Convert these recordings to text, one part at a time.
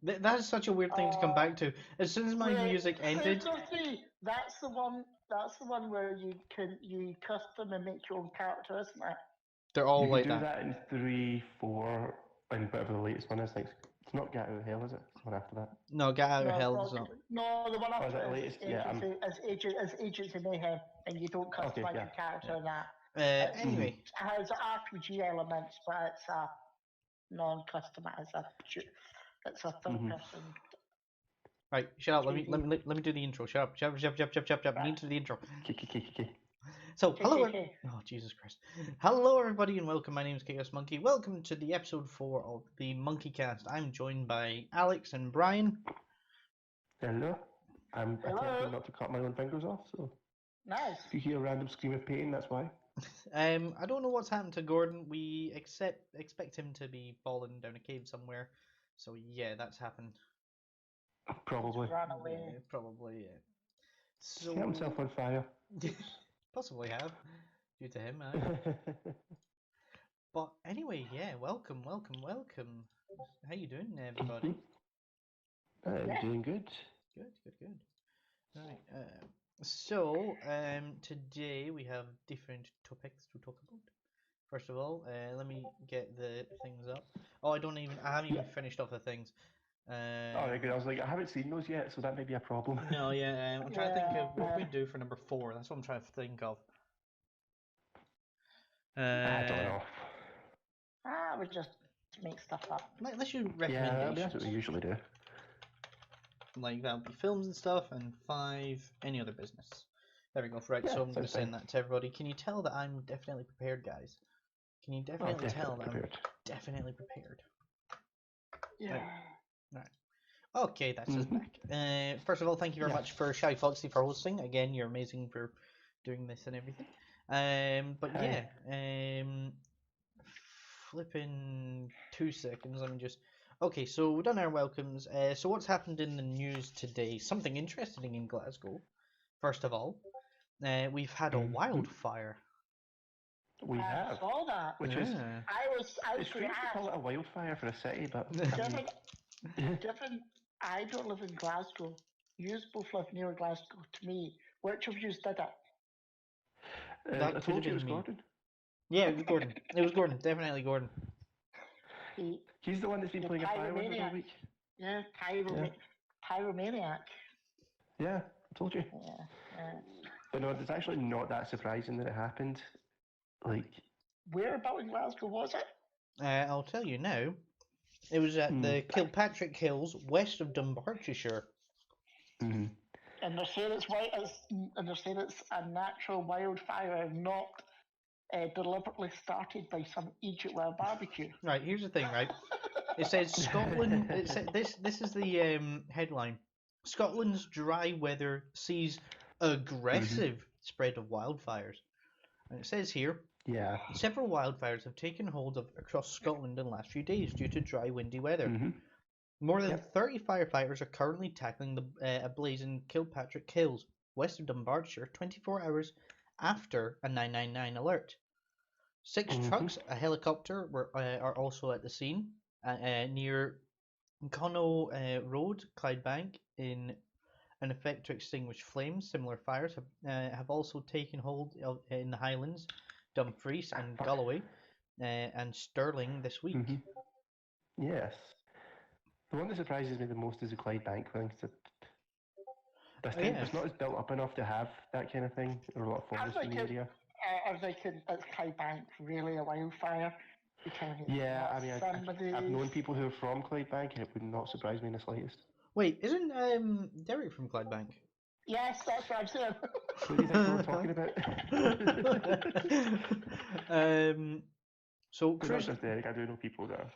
That is such a weird thing to come back to. As soon as my music ended, Cruiser 3. That's the one. That's the one where you custom and make your own character, isn't it? they're all You like could do that. that in 3, 4, and whatever the latest one is. Like, it's not Get Out of Hell, is it? It's the one after that. No, get out of No, hell. no, It's not. no. The one Oh, is that after the is latest? Yeah, Agents of Mayhem, and you don't Okay, customize yeah. your character in that. Anyway, It has RPG elements, but it's a non-customizer. It's a third-person. right, shut up. Let me do the intro. Shut up. Shut up. Need to do the intro. Okay. So, hello. Oh, Jesus Christ. Hello, everybody, and welcome. My name is MunkeyKast Monkey. Welcome to the episode 4 of the MunkeyKast. I'm joined by Alex and Brian. Hello. I'm attempting not to cut my own fingers off, so Nice. if you hear a random scream of pain, that's why. I don't know what's happened to Gordon. We expect him to be falling down a cave somewhere. So yeah, that's happened. Probably. Run away. Yeah, probably, yeah. So Set himself on fire. possibly have due to him. But anyway, yeah. Welcome. How you doing, everybody? I'm doing good. Good. Right. So today we have different topics to talk about. First of all, let me get the things up. Oh, I haven't even finished off the things. Alright, good. I was like, I haven't seen those yet, so that may be a problem. No, yeah, I'm trying to think of what we do for number 4. That's what I'm trying to think of. I don't know. We just make stuff up. Let's use Yeah, recommendations. that's what we usually do. Like that would be films and stuff, and 5 any other business. There we go. Right, so I'm going to send that to everybody. Can you tell that I'm definitely prepared, guys? Can you definitely tell that I'm definitely prepared? Yeah. Right. Okay, that's us back. First of all, thank you very much for Shy Foxy for hosting. Again, you're amazing for doing this and everything. But yeah, flipping 2 seconds. Let me just. Okay, so we've done our welcomes. So what's happened in the news today? Something interesting in Glasgow. First of all, we've had a wildfire. We have. I saw that. Which is. I was It's strange to call it a wildfire for a city, but. Different. I don't live in Glasgow. You both live near Glasgow. To me, which of you did it? I told you it was Gordon. Yeah, it was Gordon. It was Gordon. Definitely Gordon. He's the one that's been playing a fireworks all week. Yeah, pyromaniac. Yeah, I told you. Yeah. But no, it's actually not that surprising that it happened. Like, where about in Glasgow was it? I'll tell you now. It was at the Kilpatrick Hills, west of Dumbartonshire. And they're saying it's a natural wildfire, not deliberately started by some Egypt with a barbecue. Right, here's the thing, right? It says Scotland. This is the headline. Scotland's dry weather sees aggressive spread of wildfires, and it says here. Yeah. Several wildfires have taken hold across Scotland in the last few days due to dry, windy weather. More than 30 firefighters are currently tackling a blaze in Kilpatrick Hills, west of Dumbartonshire, 24 hours after a 999 alert. 6 trucks, a helicopter are also at the scene near Connaught Road, Clydebank, in an effort to extinguish flames. Similar fires have also taken hold in the Highlands, Dumfries and Galloway, and Stirling this week. Yes. The one that surprises me the most is the Clydebank thing. It's not as built up enough to have that kind of thing, or a lot of forest in the area. I was thinking, is Clydebank really a wildfire? Yeah, I mean, I've known people who are from Clydebank, and it would not surprise me in the slightest. Wait, isn't Derek from Clydebank? Yes, that's what I'm saying. What do you think we were talking about? So Crews, not just Derek, I do know people there.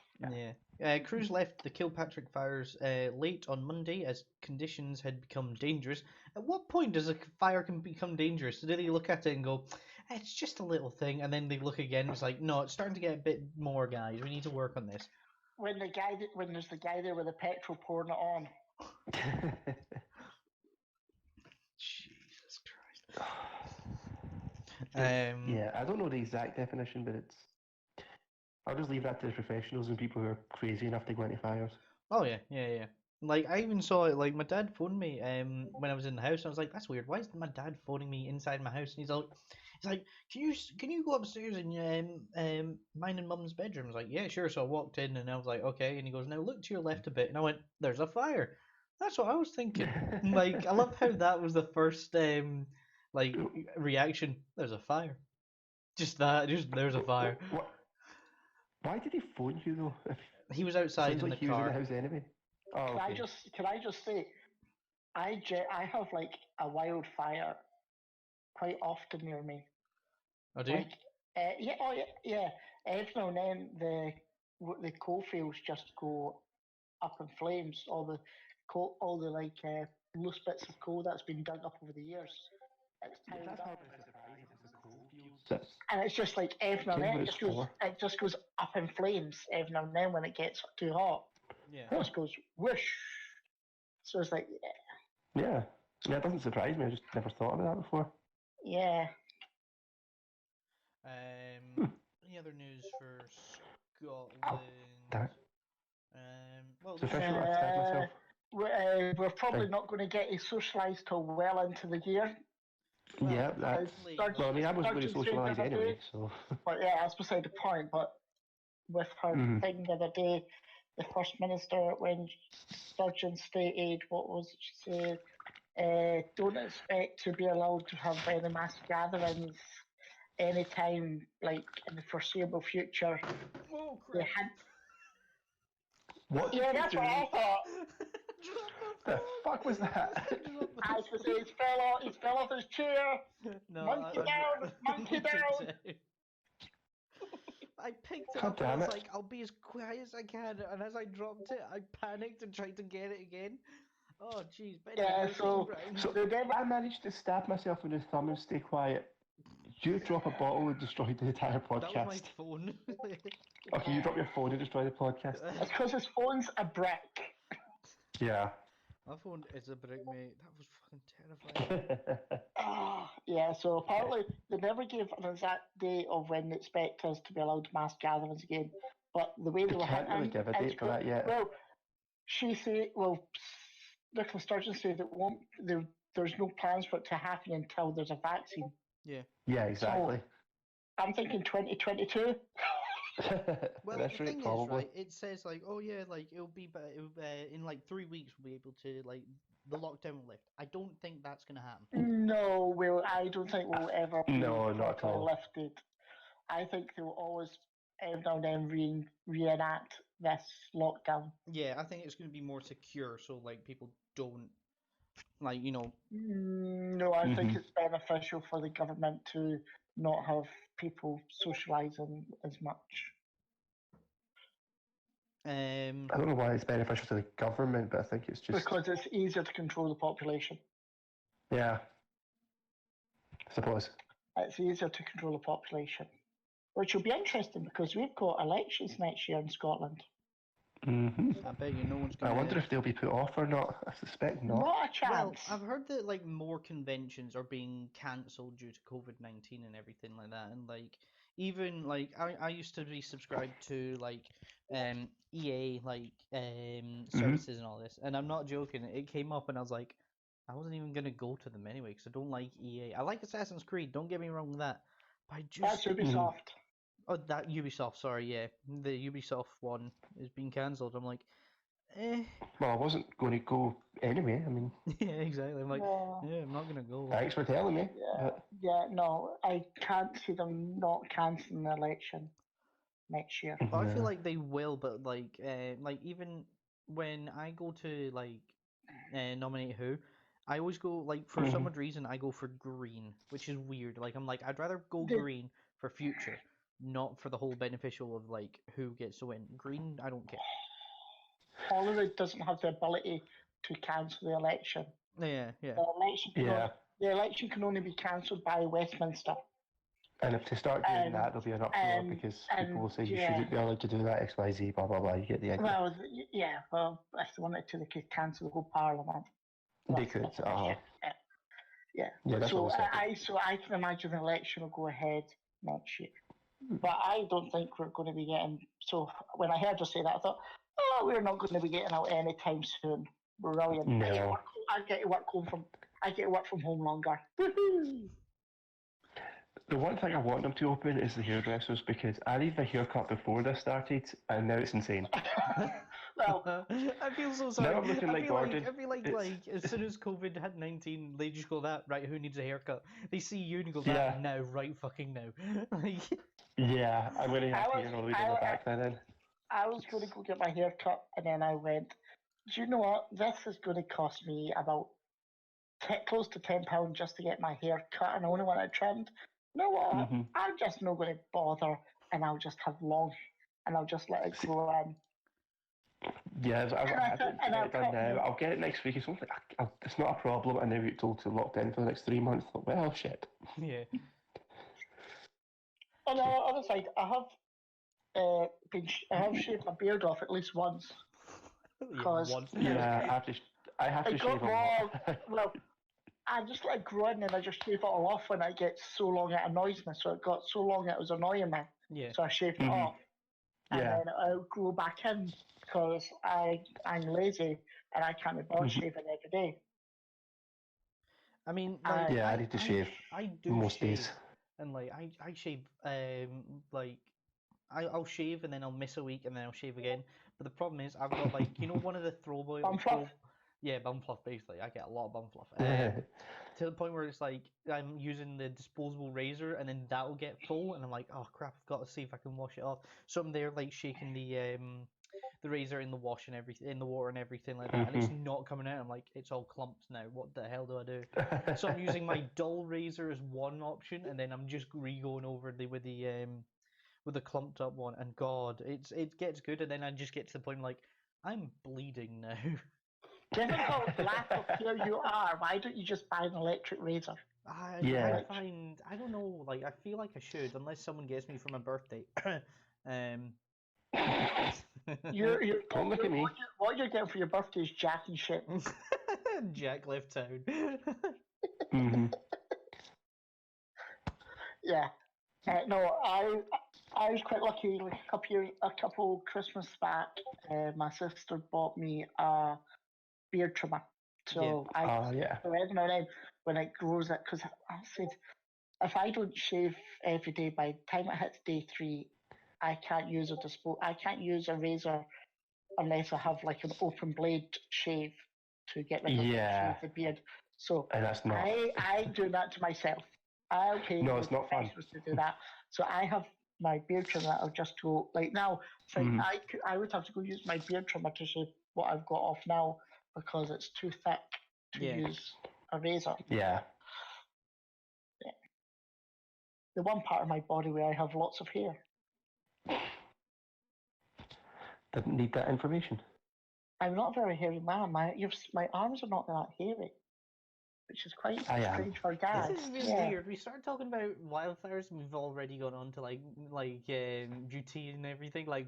Crews left the Kilpatrick fires late on Monday as conditions had become dangerous. At what point does a fire can become dangerous? Do they look at it and go, it's just a little thing, and then they look again, it's like, no, it's starting to get a bit more, guys, we need to work on this. When there's the guy there with the petrol pouring it on. Jesus Christ. Yeah, I don't know the exact definition, but I'll just leave that to the professionals and people who are crazy enough to go into fires. Oh yeah. Like I even saw it. Like my dad phoned me when I was in the house. And I was like, "That's weird. Why is my dad phoning me inside my house?" And he's like, can you go upstairs and mine and mum's bedroom?" I was like, "Yeah, sure." So I walked in and I was like, "Okay." And he goes, "Now look to your left a bit." And I went, "There's a fire." That's what I was thinking. Like I love how that was the first like reaction. There's a fire. Just that. Just there's a fire. What? Why did he phone you though? He was outside Sounds in like the he was in car. the house anyway. Oh, Can okay. I just say, I have like a wildfire quite often near me. Oh, do you? Like, yeah. Every now and then the coal fields just go up in flames. All the loose bits of coal that's been dug up over the years. It's piled That's up. hardly a surprise if it's a coal field. And it's just like every now and then it just goes up in flames every now and then when it gets too hot. Yeah. It just goes whoosh. So it's like Yeah. Yeah, it doesn't surprise me. I just never thought of that before. yeah. Any other news for Scotland? Well, it's official. I've said myself. We're probably not going to get socialised till well into the year. Well, yeah, that's. Well, I mean, I wasn't going to socialise anyway, so. But yeah, that's beside the point. But with her thing the other day, the First Minister, when Sturgeon stated, what was it she said? Don't expect to be allowed to have any mass gatherings anytime, like in the foreseeable future. Oh, crap. What? Yeah, that's what I thought. The fuck was that? I was going to say, he fell off his chair. No, monkey down. I picked it up and I was like, I'll be as quiet as I can. And as I dropped it, I panicked and tried to get it again. Oh, jeez. Yeah, so I managed to stab myself in the thumb and stay quiet. You drop a bottle and destroy the entire podcast. That was my phone. Okay, you drop your phone and destroy the podcast. It's because his phone's a brick. Yeah. My phone is a brick, mate. That was fucking terrifying. Yeah, so apparently they never gave an exact date of when they expect us to be allowed to mass gatherings again. But the way they were can't really give a date for that yet. Well, Nicola Sturgeon said there's no plans for it to happen until there's a vaccine. Yeah. Yeah, exactly. So, I'm thinking 2022. Well, the thing is, right? It says like, oh yeah, like it'll be in like 3 weeks we'll be able to like the lockdown will lift. I don't think that's gonna happen. No, I don't think we'll ever be not at all. lifted. I think they will always every now and then reenact this lockdown. Yeah, I think it's going to be more secure, so like people don't like No, I think it's beneficial for the government to not have people socialising as much. I don't know why it's beneficial to the government, but I think it's just because it's easier to control the population. Yeah, I suppose it's easier to control the population, which will be interesting because we've got elections next year in Scotland. I bet you no one's going. I wonder if they'll be put off or not. I suspect not. Not a chance. Well, I've heard that like more conventions are being cancelled due to COVID-19 and everything like that, and like even like I used to be subscribed to like EA like services and all this, and I'm not joking. It came up and I was like, I wasn't even gonna go to them anyway because I don't like EA. I like Assassin's Creed. Don't get me wrong with that. But that's Ubisoft. Oh, that Ubisoft, sorry, yeah. The Ubisoft one is being cancelled. I'm like, Well, I wasn't going to go anyway, I mean... Yeah, exactly. I'm like, yeah, I'm not going to go. Thanks for telling me. Yeah, no, I can't see them not cancelling the election next year. But I feel like they will, but like even when I go to, like, nominate who, I always go, like, for some odd reason, I go for green, which is weird. Like, I'm like, I'd rather go green for future. Not for the whole beneficial of like who gets to win. Green, I don't care. Holyrood doesn't have the ability to cancel the election. Yeah. The election can only be cancelled by Westminster. And if they start doing that, there'll be an uproar because people will say you shouldn't be allowed to do that, X, Y, Z, blah, blah, blah. You get the idea. Well, yeah. Well, if they wanted to, they could cancel the whole Parliament. They could. Yeah. So I can imagine the election will go ahead next year. But I don't think we're going to be getting... So when I heard her say that, I thought, Oh, we're not going to be getting out anytime soon. Brilliant. No. I get to work from home longer. Woohoo! The one thing I want them to open is the hairdressers because I needed a haircut before this started, and now it's insane. Well, I feel so sorry. Now I'm looking like Gordon. I feel like as soon as COVID hit 19, they just go that right. Who needs a haircut? They see you and go that Yeah. now, right fucking now. Like, Yeah, I'm going to have hair all the way down the back then. I was going to go get my hair cut, and then I went, do you know what? This is going to cost me about close to £10 just to get my hair cut, and I only want it trimmed. You know what? Mm-hmm. I'm just not going to bother, and I'll just have long, and I'll just let it grow in. Yeah, I'll done now. I'll get it next week. It's not a problem, and then we get told to lock down for the next 3 months. Well, shit. yeah. On the other side, I have shaved my beard off at least once. Because I have to shave a well, I just let it grow in and I just shave it all off when it gets so long it annoys me. So it got so long it was annoying me. Yeah. So I shaved it off. And then it'll grow back in because I'm lazy and I can't be bothered shaving every day. I mean, like, I need to shave I do most shave, days. and like I shave, like I'll shave and then I'll miss a week and then I'll shave again. But the problem is I've got like one of the throwaway Bum fluff? Yeah, bum fluff basically. I get a lot of bum fluff. To the point where it's like I'm using the disposable razor and then that'll get full and I'm like, oh crap, I've got to see if I can wash it off. So I'm there like shaking the razor in the wash and everything, in the water and everything like that, and it's not coming out. I'm like, it's all clumped now. What the hell do I do? So I'm using my dull razor as one option, and then I'm just going over with the clumped up one. And God, it gets good, and then I just get to the point like I'm bleeding now. Given how lack of hair you are, why don't you just buy an electric razor? I don't know, like I feel like I should, unless someone gets me for my birthday. You're Don't look at me. What you're getting for your birthday is Jack and shit. Jack left town. Yeah. No, I was quite lucky. Like a couple Christmas back, my sister bought me a beard trimmer. So so every now and then when it grows it, because I said if I don't shave every day, by the time it hits day 3, I can't use a razor unless I have like an open blade shave to get rid of the beard. So and that's not. I do that to myself. I'll pay it's not fun to do that. So I have my beard trimmer that'll just go like now. So I would have to go use my beard trimmer to shave what I've got off now because it's too thick to use a razor. Yeah. The one part of my body where I have lots of hair. Didn't need that information. I'm not a very hairy man. My arms are not that hairy, which is quite strange for guys. This is weird. We started talking about wildfires, and we've already gone on to like duty and everything, like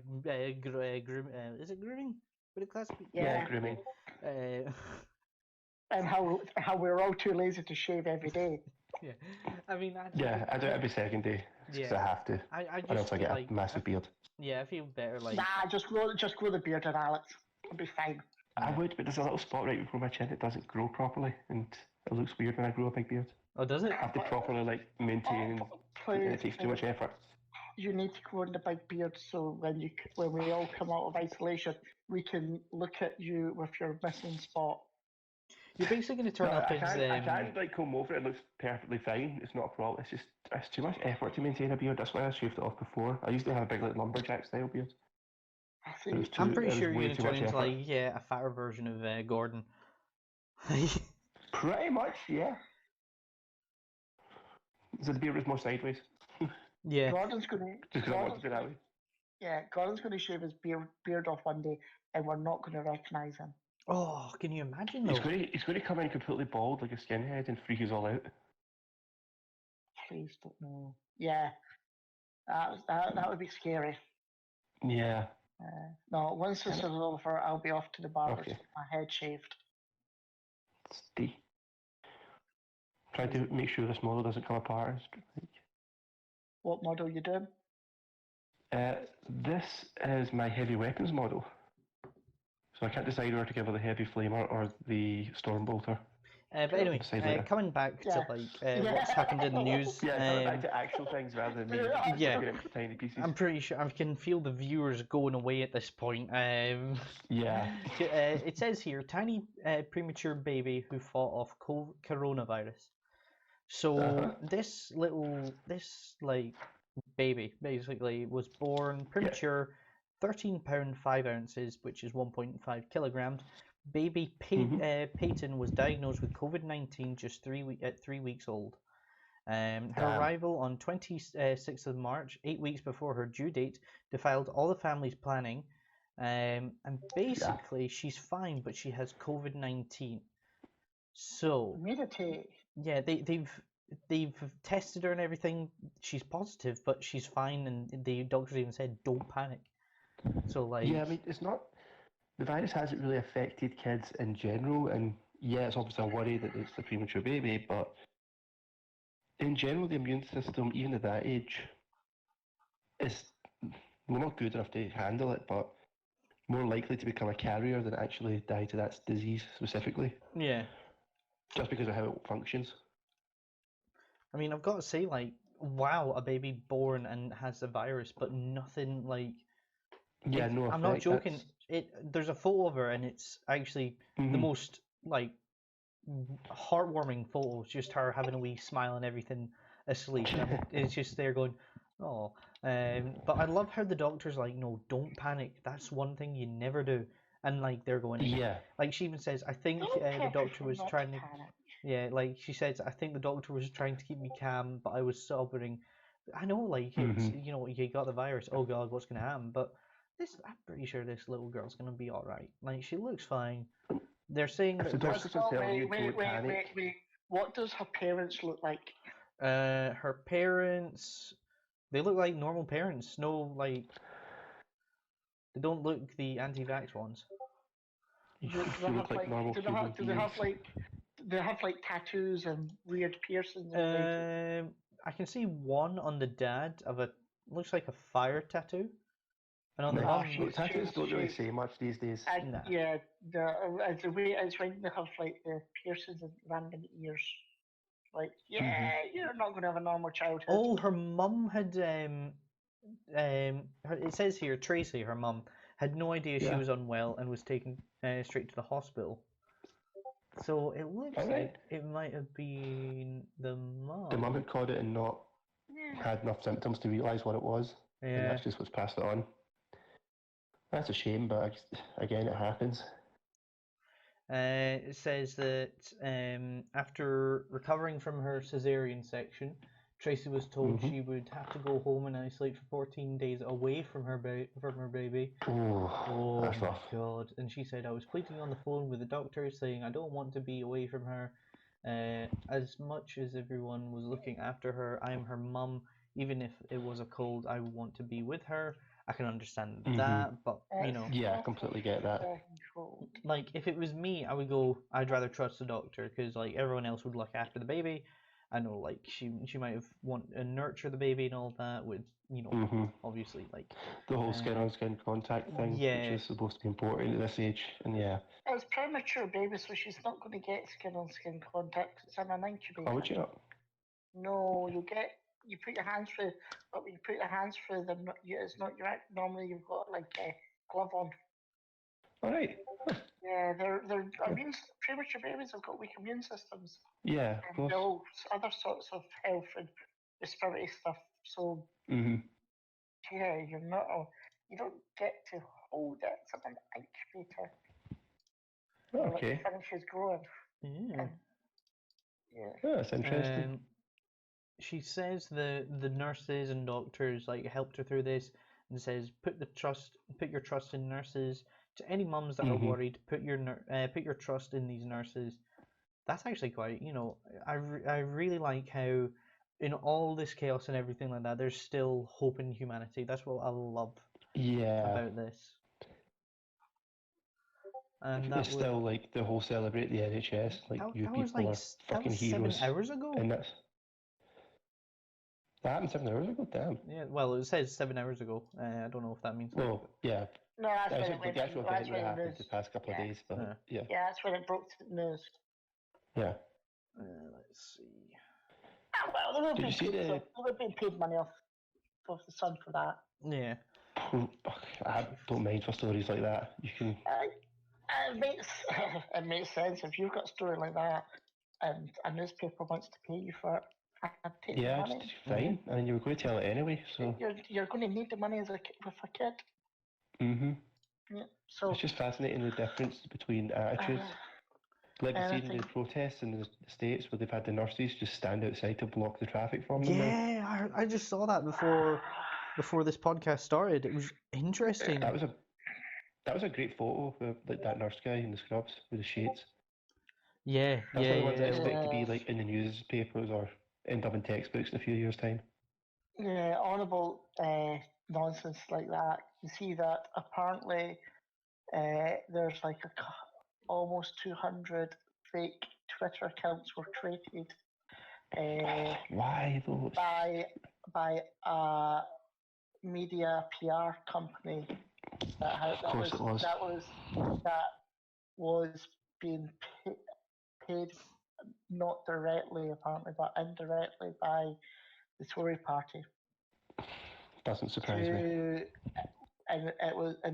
groom. Is it grooming? Would it class? Yeah, grooming. And how we're all too lazy to shave every day. Yeah, I mean, I do it every second day because I have to. I just get a massive beard. Yeah, I feel better. Like just grow the beard, and Alex, it'll be fine. I would, but there's a little spot right before my chin that doesn't grow properly, and it looks weird when I grow a big beard. Oh, does it? I have to properly maintain, and it takes too much effort. You need to grow in the big beard so when we all come out of isolation, we can look at you with your missing spot. You're basically going to turn up as... I can't comb over it. It looks perfectly fine. It's not a problem. It's too much effort to maintain a beard. That's why I shaved it off before. I used to have a big lumberjack style beard. I'm pretty sure you're going to turn into a fatter version of Gordon. Pretty much, yeah. So the beard was more sideways. Yeah. Gordon's going to shave his beard off one day, and we're not going to recognise him. Oh, can you imagine though? He's going to come in completely bald like a skinhead and freak us all out. Please don't know. Yeah, that would be scary. Yeah. No, once this is over, I'll be off to the barber to get my head shaved. Trying to make sure this model doesn't come apart. What model are you doing? This is my heavy weapons model. So I can't decide whether to give her the heavy flamer or the storm bolter. But anyway, coming back to what's happened in the news. Coming back to actual things rather than me breaking it into tiny pieces. I'm pretty sure I can feel the viewers going away at this point. It says here, tiny premature baby who fought off coronavirus. So this baby basically was born premature, 13 pound 5 ounces, which is 1.5 kilograms. Baby Peyton was diagnosed with COVID-19 just 3 weeks old. Her arrival on 26th of March, 8 weeks before her due date, defiled all the family's planning. And basically, she's fine, but she has COVID-19. So yeah, they've tested her and everything. She's positive, but she's fine, and the doctors even said don't panic. So it's not. The virus hasn't really affected kids in general, and it's obviously a worry that it's a premature baby, but in general, the immune system, even at that age, is not good enough to handle it, but more likely to become a carrier than actually die to that disease specifically. Yeah. Just because of how it functions. I mean, I've got to say, wow, a baby born and has the virus, but nothing I'm not joking. There's a photo of her, and it's actually the most heartwarming photo. It's just her having a wee smile and everything asleep. And it's just there going, oh. But I love how the doctor's like, no, don't panic. That's one thing you never do. And they're going, she even says, I think the doctor was trying to. Yeah, she says, I think the doctor was trying to keep me calm, but I was sobering. I know, it's, you got the virus. Oh God, what's gonna happen? But I'm pretty sure this little girl's gonna be all right. She looks fine. They're saying that. Wait. What does her parents look like? Her parents, they look like normal parents. No, they don't look the anti-vax ones. Do they have tattoos and weird piercings? I can see one on the dad of looks like a fire tattoo. And on the mom, tattoos don't really say much these days. Yeah, it's when they have the piercings and random ears. You're not going to have a normal childhood. Oh, her mum had it says here, Tracy, her mum, had no idea she was unwell and was taken straight to the hospital. So it looks like it might have been the mum. The mum had caught it and not had enough symptoms to realise what it was. Yeah. And that's just what's passed it on. That's a shame, but again, it happens. It says that after recovering from her cesarean section, Tracy was told she would have to go home and isolate for 14 days away from her baby. Oh, that's rough. God! And she said, I was pleading on the phone with the doctor, saying I don't want to be away from her. As much as everyone was looking after her, I'm her mum. Even if it was a cold, I want to be with her. I can understand that, but Yeah, I completely get that. If it was me, I would go, I'd rather trust the doctor, because everyone else would look after the baby. I know she might have want to nurture the baby and all that with obviously the whole skin on skin contact thing, which is supposed to be important at this age, and it's premature baby, so she's not going to get skin on skin contact. It's an incubator. Oh, would you not? No, you put your hands through, but when you put your hands through them, it's not your act. Normally, you've got a glove on. All right. Yeah, they're premature babies have got weak immune systems. Yeah, of course. And other sorts of health and respiratory stuff. So you're not. You don't get to hold it. It's an incubator. Okay. Finishes growing. That's interesting. She says the nurses and doctors helped her through this, and says put your trust in nurses. To any mums that are worried, put your trust in these nurses. That's actually quite, I really like how in all this chaos and everything like that, there's still hope in humanity. That's what I love about this. And it's still the whole celebrate the NHS, you people are fucking heroes. 7 hours ago. And that's That happened 7 hours ago. Damn. Yeah, well, it says 7 hours ago. I don't know if that means. Well, yeah. No, that's I when said it went. the actual That's event would when have the happened news. the past couple of days, but yeah. Yeah, that's when it broke to the news. Yeah. Let's see. Well, they would Did you see the? have been paid money off the Sun for that. Yeah. I don't mind for stories like that. You can. It makes sense if you've got a story like that, and a newspaper wants to pay you for it. I'd take the Yeah, money. it's fine. I mean, you were going to tell it anyway, so. You're going to need the money with a kid. Mhm. Yeah. So It's just fascinating the difference between attitudes. Like we've seen the protests in the States where they've had the nurses just stand outside to block the traffic from them. Yeah, I just saw that before this podcast started. It was interesting. That was a great photo of like that nurse guy in the scrubs with the shades. Yeah, That's one of the ones I yeah. expect to be like in the newspapers or end up in textbooks in a few years' time. Yeah, horrible nonsense like that. You see that apparently there's like almost 200 fake Twitter accounts were created. Why those? By a media PR company that was being paid not directly apparently but indirectly by the Tory party. Doesn't surprise me. And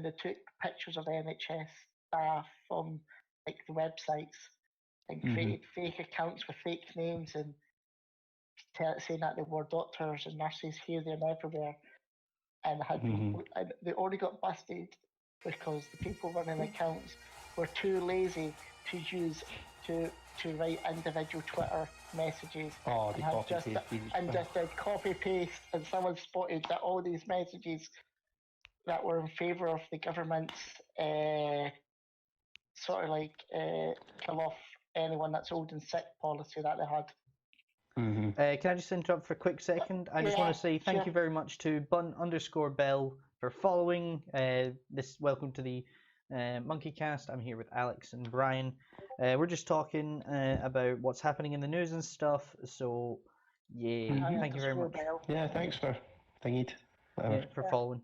they took pictures of NHS staff from like the websites and created fake accounts with fake names and saying that they were doctors and nurses here, there, and everywhere, and and they only got busted because the people running accounts were too lazy to write individual Twitter messages. Oh, they just did copy paste, and someone spotted that all these messages that were in favour of the government's sort of like kill off anyone that's old and sick policy that they had. Can I just interrupt for a quick second? I just want to say thank you very much to Bun_Bell for following this. Welcome to the MunkeyKast. I'm here with Alex and Brian. We're just talking about what's happening in the news and stuff. So, thank you very much. Yeah, thanks for for following.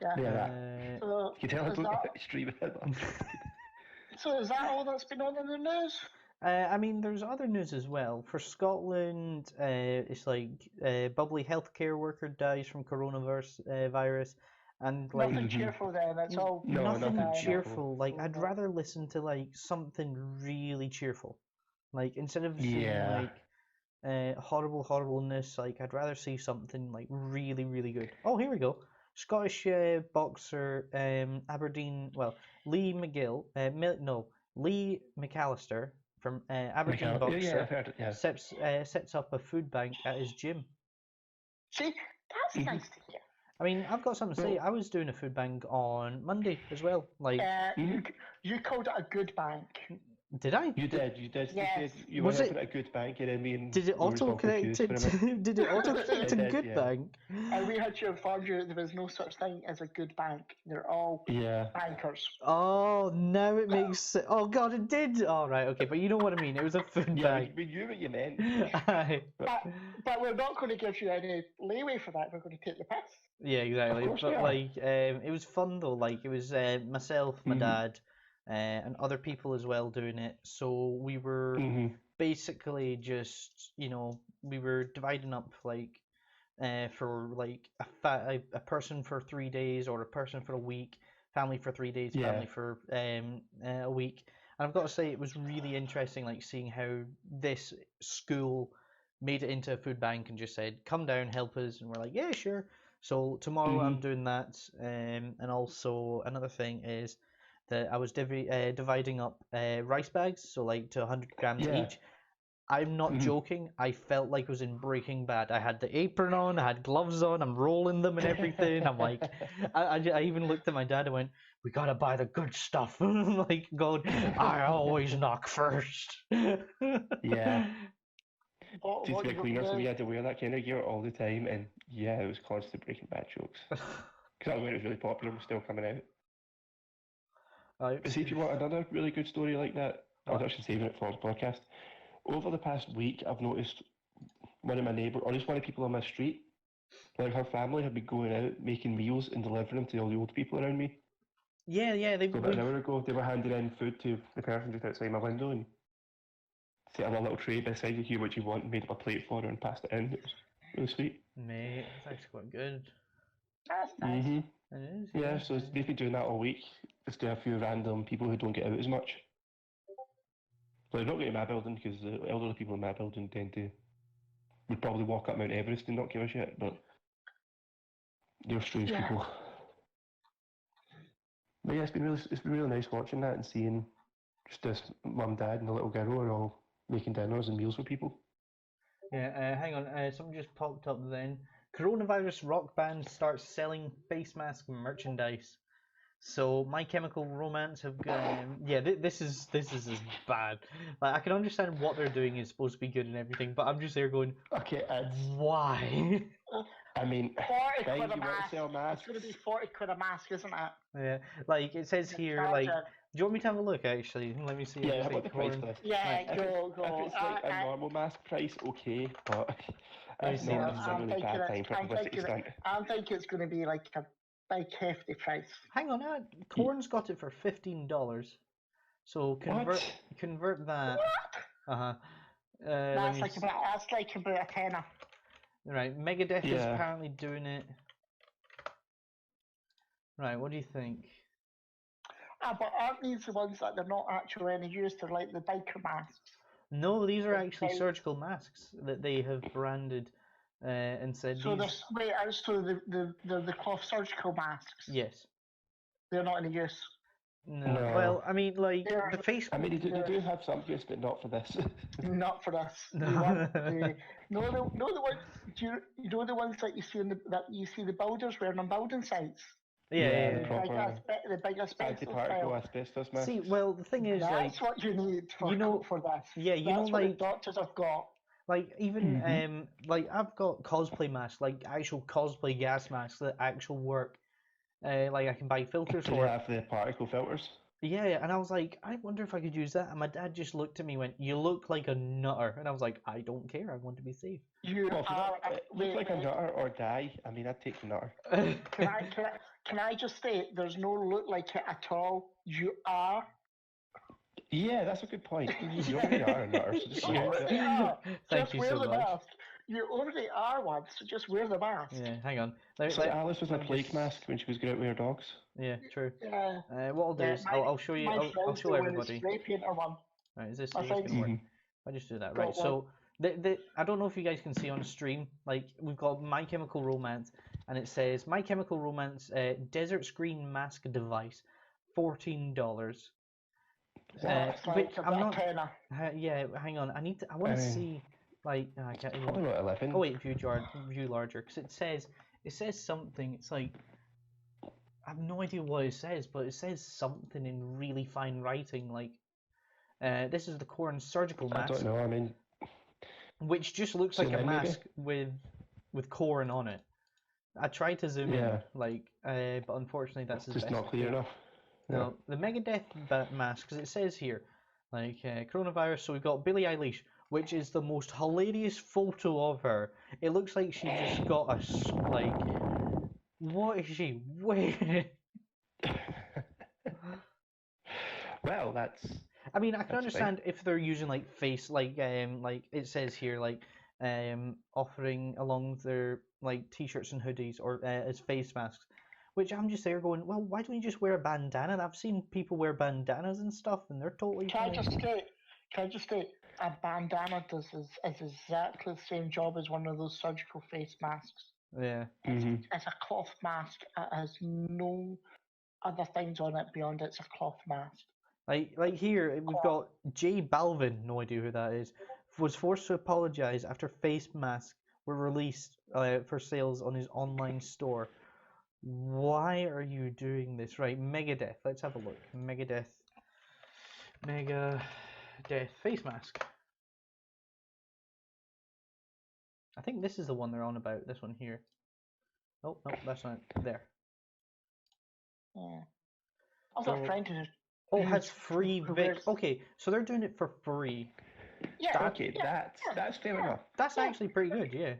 Yeah. So, you can tell I don't stream it. So is that all that's been on in the news? I mean, there's other news as well. For Scotland, it's like bubbly healthcare worker dies from coronavirus virus, and like nothing cheerful. Then it's all nothing cheerful. Like I'd rather listen to like something really cheerful, like instead of seeing like horribleness. Like I'd rather see something like really really good. Oh, here we go. Scottish boxer Aberdeen. Well, Lee McAllister from Aberdeen boxer sets up a food bank at his gym. See, that's nice to hear. I mean, I've got something to say. I was doing a food bank on Monday as well. Like you called it a good bank. Did I? You did. Yes. You were helping a good bank, and I mean. Did it auto connect to good bank? And we had to inform you there was no such thing as a good bank. They're all bankers. Oh, now it makes sense. Oh God, it did. All right, okay, but you know what I mean. It was a food bank. We knew what you meant. But we're not going to give you any leeway for that. We're going to take the piss. Yeah, exactly. But like, it was fun though. Like, it was myself, my dad. And other people as well doing it. So we were basically just, we were dividing up like for like a person for 3 days or a person for a week, family for 3 days, family for a week. And I've got to say it was really interesting, like seeing how this school made it into a food bank and just said, come down, help us. And we're like, yeah, sure. So tomorrow I'm doing that. And also another thing is that I was dividing up rice bags, so like to 100 grams each. I'm not joking. I felt like I was in Breaking Bad. I had the apron on, I had gloves on, I'm rolling them and everything. I'm like, I even looked at my dad and went, we gotta buy the good stuff. Like, God, I always knock first. Yeah. Just to be clear, so we had to wear that kind of gear all the time, and it was constant Breaking Bad jokes. Because that was when it was really popular, was still coming out. But see, if you want another really good story like that, I was actually saving it for the podcast. Over the past week, I've noticed one of my neighbours, or just one of the people on my street, like her family had been going out making meals and delivering them to all the old people around me. Yeah, So about an hour ago, they were handing in food to the person just outside my window and set up a little tray beside you, here what you want, made up a plate for her and passed it in. It was really sweet. Mate, that's actually quite good. That's nice. Mm-hmm. It is. Yeah, so they've been doing that all week. Just do a few random people who don't get out as much. So they're not going to my building because the elderly people in my building would probably walk up Mount Everest and not give a shit, but they're strange people. But yeah, it's been really nice watching that and seeing just this mum, dad, and the little girl are all making dinners and meals for people. Yeah, hang on. Something just popped up then. Coronavirus rock band starts selling face mask merchandise. So My Chemical Romance have this is as bad. Like I can understand what they're doing is supposed to be good and everything, but I'm just there going, okay, why? I mean, 40 quid a mask. It's going to be 40 quid a mask, isn't it? Yeah, like it says here, like, do you want me to have a look? Actually, let me see. Yeah, how about the price for this? Yeah, If it's like a normal mask price, okay, but it's not. This is a really bad time for publicity stunt. I think it's going to be like a big hefty price. Hang on, Corn's got it for $15. So convert that. What? That's like about a tenner. Right, Megadeth is apparently doing it. Right, what do you think? But aren't these the ones that they're not actually any use? They're like the biker masks. No, these are actually surgical masks that they have branded and said. So they're the cloth surgical masks. Yes. They're not any use. No. Well, I mean, like the face. I mean, they do have some use, but not for this. Not for this. No. The ones. You know the ones that you see the builders wearing on building sites. Yeah. The big asbestos mask. See, well, the thing is, that's what you need for this. Yeah, that's what the doctors have got. Like even like I've got cosplay masks, like actual cosplay gas masks that actually work. Like I can buy filters for. They have the particle filters. Yeah, and I was like, I wonder if I could use that. And my dad just looked at me and went, "You look like a nutter," and I was like, I don't care. I want to be safe. You look like a nutter or die. I mean, I'd take the nutter. Can I just say, there's no look like it at all. You are. Yeah, that's a good point. You already are a nutter. So Thank you so much. Mask. You already are one, so just wear the mask. Yeah, hang on. Alice was in a plague mask when she was going out with her dogs. Yeah, true. Yeah. What I'll do is I'll show you. I'll show everybody. Right, is this work? I'll just do that. Right, so I don't know if you guys can see on stream. Like we've got My Chemical Romance, and it says My Chemical Romance desert screen mask device, $14. I'm not. Yeah, hang on. I want to see. Like I can't even. Probably not 11. Oh wait, view larger, because it says something. It's like I have no idea what it says, but it says something in really fine writing. Like this is the Corn surgical mask. I don't know. I mean, which just looks like a mask with corn on it. I tried to zoom in, like, but unfortunately that's just not clear enough. No, the Megadeth mask, because it says here, like coronavirus. So we've got Billie Eilish, which is the most hilarious photo of her. It looks like she just got like, what is she wearing? Well, that's. I mean, I can understand if they're using like face, like it says here, like offering along with their like t-shirts and hoodies or as face masks. Which I'm just there going, well, why don't you just wear a bandana? And I've seen people wear bandanas and stuff, and they're totally. Can I just state? A bandana is exactly the same job as one of those surgical face masks. Yeah. It's a cloth mask. It has no other things on it beyond it's a cloth mask. Like here, we've got J Balvin, no idea who that is, was forced to apologise after face masks were released for sales on his online store. Why are you doing this? Right, Megadeth. Let's have a look. Megadeth face mask. I think this is the one they're on about. This one here. Oh no, that's not there. Yeah. I was trying to. Oh, it has free Vic. Okay, so they're doing it for free. Yeah. Okay, that's fair enough. That's actually pretty good, yeah.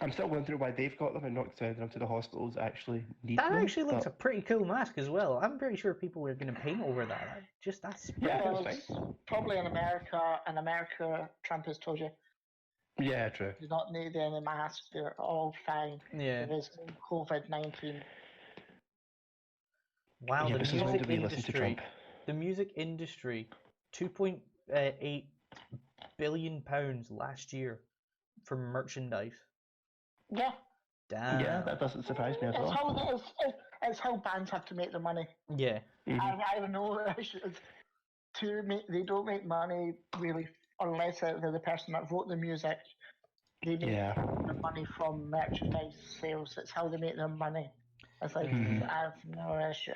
I'm still wondering why they've got them and not sending them to the hospitals that actually need That them. actually looks a pretty cool mask as well. I'm pretty sure people are going to paint over that. That's pretty Yeah, cool. that's fine. Probably in America. In America, Trump has told you Yeah, true. you don't need any masks. They're all fine. Yeah. There is no COVID-19. Wow, Yeah, the but since when music do we listen to industry. Trump? The music industry, £2.8 billion last year for merchandise. Yeah. Damn. Yeah, that doesn't surprise me at It's all. how it's how bands have to make their money. Yeah. I don't know. They don't make money really unless they're the person that wrote the music. They make their money from merchandise sales. It's how they make their money. It's like I have no issue.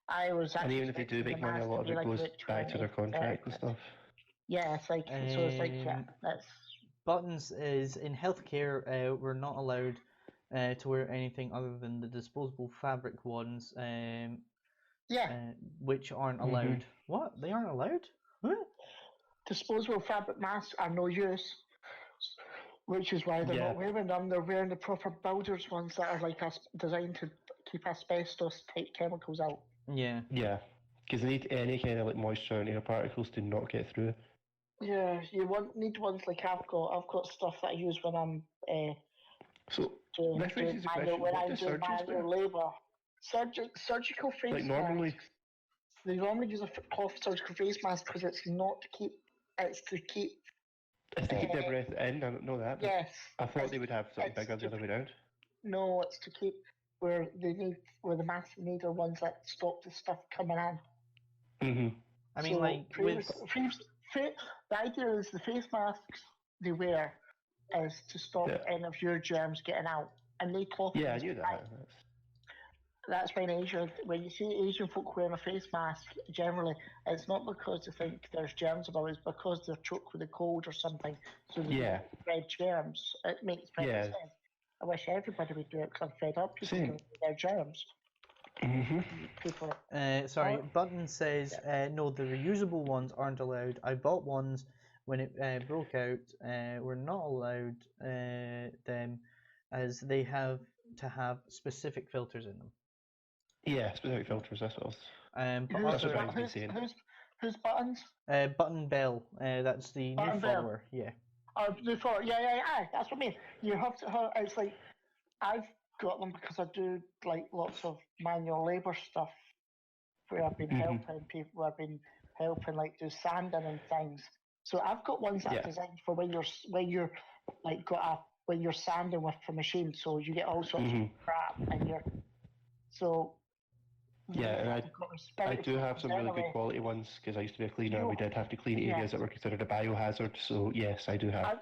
I was actually. And even if they do make money, a lot of it goes back to their contract and stuff. Yeah, it's like so. It's like that's. Buttons is in healthcare. We're not allowed to wear anything other than the disposable fabric ones. Which aren't allowed. What? They aren't allowed? Huh? Disposable fabric masks are no use, which is why they're not wearing them. They're wearing the proper builders ones that are like designed to keep asbestos type chemicals out. Yeah. Yeah, because they need any kind of like moisture and air particles to not get through. Yeah, you need ones like I've got stuff that I use when I'm this raises a question. when What I'm do doing surgeons wear? manual labour. Surgical face Like normally. masks. They normally use a cloth surgical face mask because it's not to keep. It's to keep. It's to keep their breath in. I don't know that. Yes. I thought they would have something bigger the other way around. No, it's to keep where the masks need are ones that stop the stuff coming in. I mean, like the idea is the face masks they wear is to stop any of your germs getting out, and they cloth. Yeah, I knew that. That's why in Asia, when you see Asian folk wearing a face mask, generally it's not because they think there's germs about it, it's because they're choked with a cold or something, so they don't spread germs. It makes perfect sense. I wish everybody would do it because I'm fed up people doing their germs. Sorry, Button says no, the reusable ones aren't allowed. I bought ones when it broke out. We're not allowed them as they have to have specific filters in them. Yeah, specific filters. That's what who's Buttons? Button Bell. That's the new follower. Yeah. New follower. Yeah. That's what I mean. You have to. It's like I've got them because I do like lots of manual labour stuff where I've been helping people. I've been helping like do sanding and things. So I've got ones that are designed for when you're like when you're sanding with the machine. So you get all sorts of crap and you're so. Yeah, and I do have some really good quality ones because I used to be a cleaner and we did have to clean areas that were considered a biohazard. So yes, I do have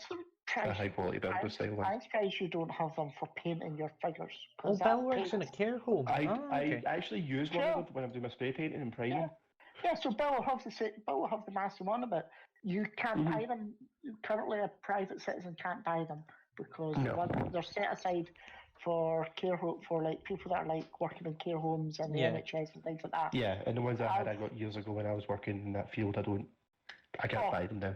a high quality builder style one. I'm surprised you don't have them for painting your figures. Oh, Bell works in a care home. I actually use one of them when I'm doing my spray painting and priming. Yeah, so Bell will have the massive one about. You can't buy them. Currently, a private citizen can't buy them because they're set aside for care home for like people that are like working in care homes and the NHS and things like that. Yeah, and the ones I got years ago when I was working in that field, I can't buy them now.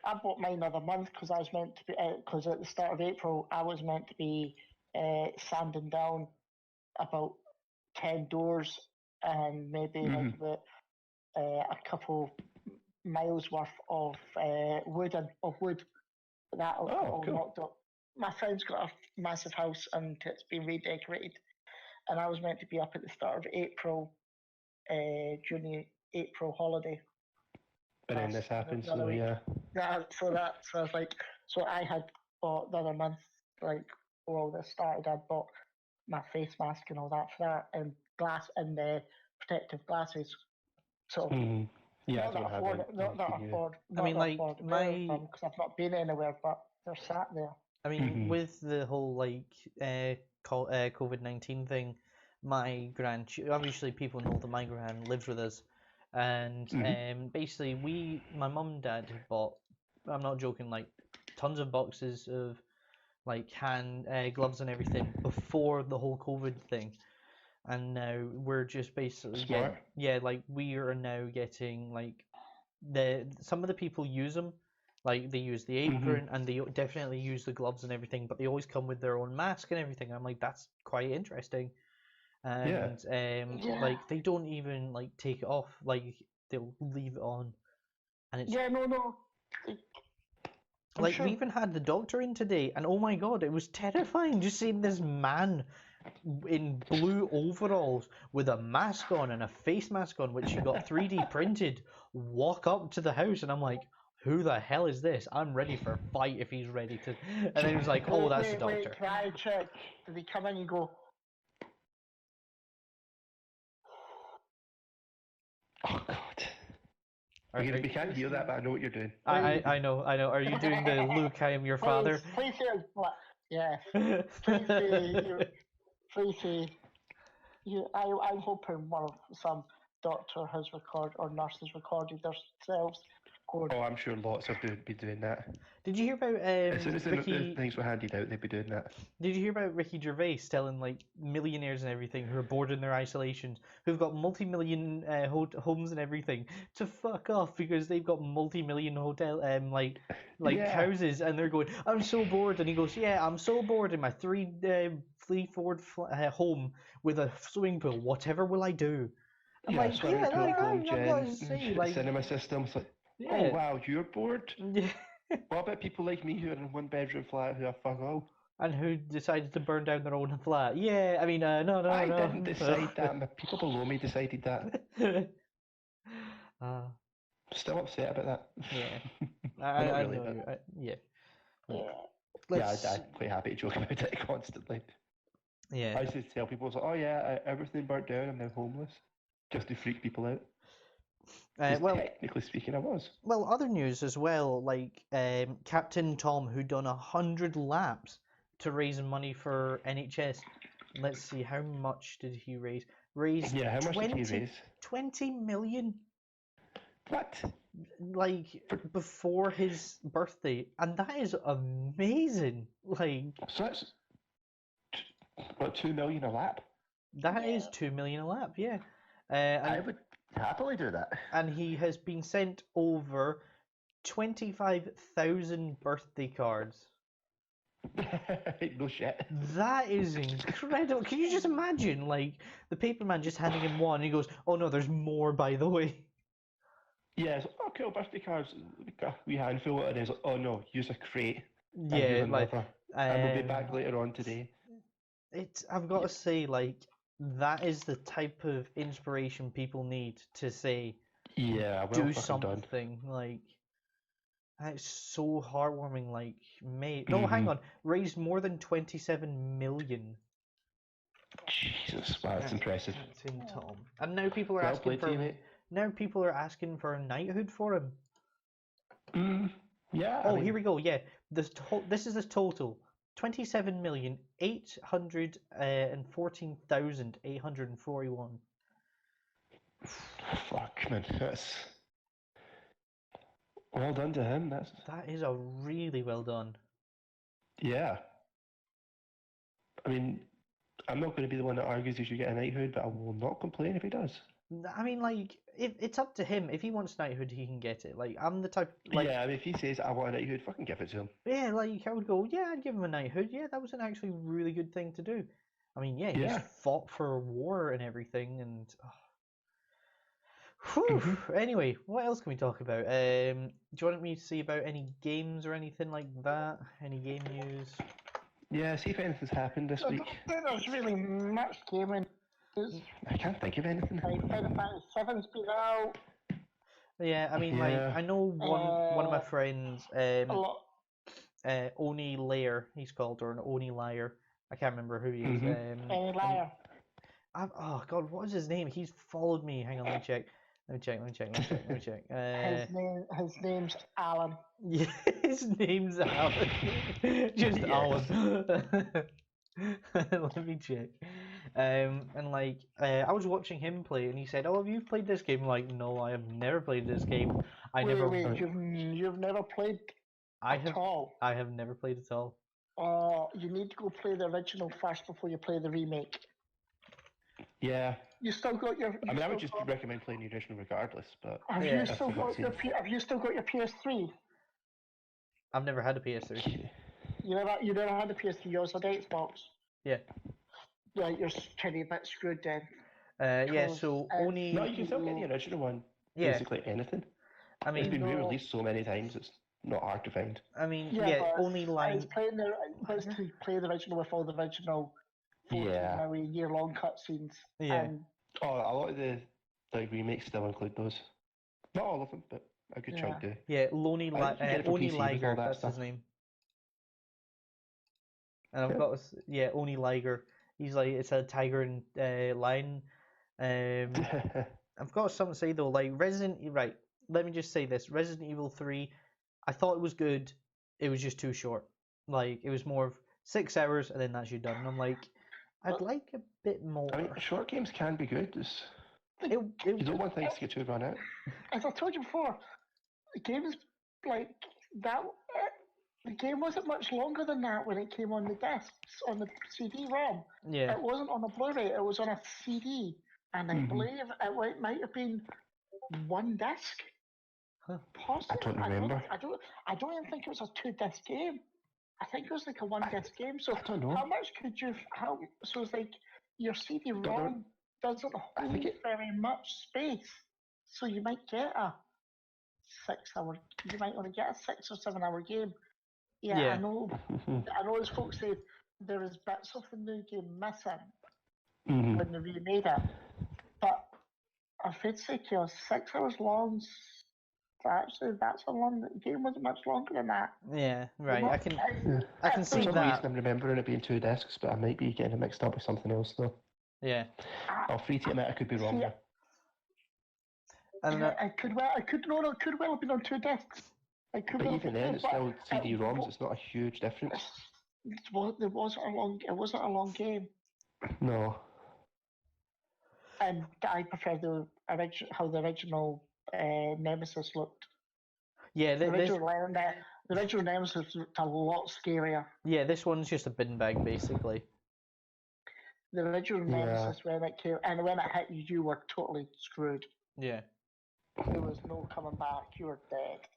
I bought mine the other month because I was meant to be because at the start of April I was meant to be sanding down about 10 doors and maybe like about a couple miles worth of wood that all knocked up. My friend's got a massive house and it's been redecorated, and I was meant to be up at the start of April during the April holiday. But then this happened, so yeah. So I was like, so I had bought the other month, like before all this started, I bought my face mask and all that for that, and glass and protective glasses. So yeah, I don't have it. Because I've not been anywhere, but they're sat there. I mean, with the whole like COVID-19 thing, my gran, obviously people know that my gran lives with us, and basically my mum and dad had bought, I'm not joking, like tons of boxes of like hand gloves and everything before the whole COVID thing, and now we're just basically like we are now getting like some of the people use them, like they use the apron and they definitely use the gloves and everything, but they always come with their own mask and everything. I'm like, that's quite interesting. And like they don't even like take it off, like they'll leave it on, and it's no. like we even had the doctor in today, and oh my god, it was terrifying just seeing this man in blue overalls with a mask on and a face mask on, which he got 3D printed, walk up to the house, and I'm like, who the hell is this? I'm ready for a fight if he's ready to. And then he was like, oh, that's the doctor. Wait, can I check? Did he come in and go? Oh god. We can't hear that, but I know what you're doing. I know. Are you doing the Luke, I am your father? Please say yes. Please say. I'm hoping some doctor has recorded or nurse has recorded themselves. Oh, I'm sure lots of them would be doing that. Did you hear about as soon as the things were handed out, they'd be doing that. Did you hear about Ricky Gervais telling like millionaires and everything who are bored in their isolations, who've got multi-million homes and everything, to fuck off because they've got multi-million hotel houses, and they're going, I'm so bored, and he goes, yeah, I'm so bored in my three Ford home with a swimming pool. Whatever will I do? I'm like, yeah, home gym, cinema systems. Like, oh wow, you're bored? Yeah. What about people like me who are in a one-bedroom flat who are fuck all? And who decided to burn down their own flat? Yeah, I mean, no. I didn't decide that. My people below me decided that. Still upset about that. Yeah. I know you. I'm quite happy to joke about it constantly. Yeah. I used to tell people, like, oh yeah, everything burnt down, I'm now homeless. Just to freak people out. Technically speaking, I was. Well, other news as well, like Captain Tom, who done 100 laps to raise money for NHS. Let's see, how much did he raise? How much did he raise? 20 million. What? Like before his birthday, and that is amazing. Like, so that's what, 2 million a lap? That is 2 million a lap, yeah. I would happily do that. And he has been sent over 25,000 birthday cards. No shit. That is incredible. Can you just imagine, like, the paperman just handing him one, and he goes, oh no, there's more, by the way. Yes, oh cool, birthday cards, we handful, and he's like, oh no, use a crate. Yeah, like, and we'll be back later on today. I've got to say, like, that is the type of inspiration people need to say, do something. Like, that's so heartwarming. Like, mate, no, hang on, raised more than 27 million. Jesus, wow, that's impressive. That's in Tom. And now people are asking for. Now people are asking for a knighthood for him. Yeah. Oh, here we go. Yeah, this is the total: 27,814,841. Fuck, man, that's well done to him. That is a really well done. Yeah. I mean, I'm not going to be the one that argues he should get a knighthood, but I will not complain if he does. I mean, like, it's up to him. If he wants knighthood, he can get it. Like, I'm the type. Like, yeah, I mean, if he says I want a knighthood, fucking give it to him. Yeah, like I would go. Yeah, I'd give him a knighthood. Yeah, that was an actually really good thing to do. I mean, yeah, he's fought for a war and everything, and. Anyway, what else can we talk about? Do you want me to see about any games or anything like that? Any game news? Yeah, see if anything's happened this week. There's really much gaming. I can't think of anything. Like Final Fantasy 7's been out. Yeah, I mean, like, I know one of my friends, Oni Lair, he's called, or an Oni Liar. I can't remember who he is. Oni Liar. Oh God, what is his name? He's followed me. Hang on, let me check. Let me check. His name's Alan. Yeah, his name's Alan. Just Alan. Let me check. And like, I was watching him play, and he said, "Oh, have you played this game?" I'm like, no, I have never played this game. You've never played at all? I have never played at all. You need to go play the original first before you play the remake. Yeah, You still got your. I mean, I would just recommend playing the original regardless, but Have you still got your? Have you still got your PS3? I've never had a PS3. You never had a PS3. You also had Xbox. Yeah. Right, you're kind of a bit screwed then. Yeah. So only. No, you can still get the original one. Yeah. Basically anything. I mean, it's been re-released so many times. It's not hard to find. I mean, only line. It's playing to play the original with all the original 14 year-long cutscenes. Yeah. A lot of the remakes still include those. Not all of them, but a good chunk do. Yeah, Oni Liger, that's his name. And I've got Oni Liger. He's like, it's a tiger and lion. I've got something to say though, like right. Let me just say this: Resident Evil 3, I thought it was good. It was just too short. Like it was more of 6 hours, and then that's you done. And I'm like, I'd like a bit more. I mean, short games can be good. You don't want things to get too run out. As I told you before, the game's like that. The game wasn't much longer than that when it came on the discs, on the CD-ROM. Yeah. It wasn't on a Blu-ray, it was on a CD. And I believe it might have been one disc. Huh. Possibly. I don't remember. I don't even think it was a 2-disc game. I think it was like a 1-disc game. So I don't know. how much could you... So it's like your CD-ROM doesn't hold very much space. So you might get a 6-hour... You might only get a 6 or 7 hour game. Yeah. I know as folks say there is bits of the new game missing when they remade it. But I would say 6 hours long, actually that's a long the game wasn't much longer than that. Yeah, right. I can see that. For some reason I'm remembering it being 2 discs, but I might be getting it mixed up with something else though. Yeah. I'll free to admit I could be wrong there. It could well have been on 2 discs. But even then, it's still CD-ROMs. It's not a huge difference. It wasn't a long game. No. And I prefer how the original Nemesis looked. Yeah, the original Nemesis looked a lot scarier. Yeah, this one's just a bin bag basically. The original Nemesis, when it came and when it hit you, you were totally screwed. Yeah. There was no coming back. You were dead.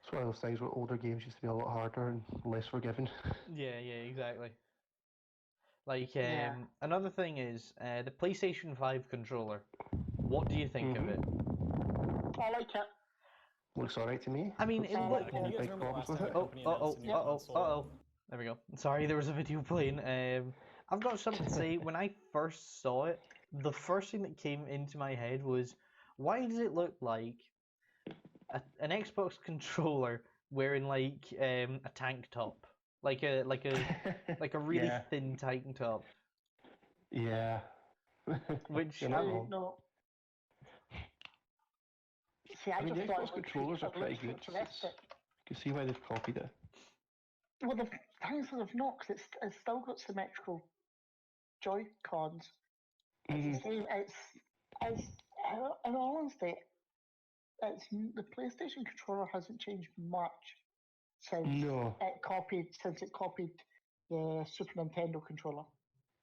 It's one of those things where older games used to be a lot harder and less forgiving. Yeah, exactly. Like, another thing is the PlayStation 5 controller. What do you think of it? I like it. Looks alright to me. I mean, it looks big problems with it. There we go. Sorry, there was a video playing. I've got something to say. When I first saw it, the first thing that came into my head was, why does it look like an Xbox controller wearing like a tank top, like a really thin tank top? Yeah. Which no. See, I mean, the Xbox controllers are pretty good. You can see why they've copied it. Well, the things that have not, because it's still got symmetrical Joy-Cons. It's the same. It's in all honesty, the PlayStation controller hasn't changed much since it copied the Super Nintendo controller.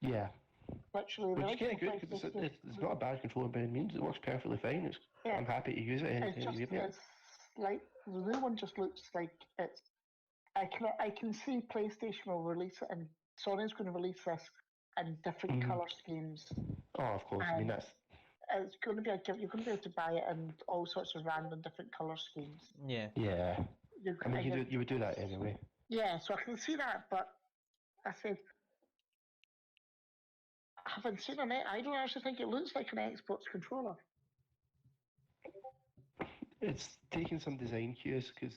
Yeah. Literally, which is kind of good because it's not a bad controller by any means. It works perfectly fine. I'm happy to use it anytime you give me it. It's like the new one just looks like it's. I can see PlayStation will release it, and Sony's going to release this in different color schemes. Oh, of course. I mean that's. It's going to be you're going to be able to buy it in all sorts of random different color schemes. Yeah. Yeah. I mean, you would do that anyway. Yeah, so I can see that, but I said, having seen it, I don't actually think it looks like an Xbox controller. It's taking some design cues because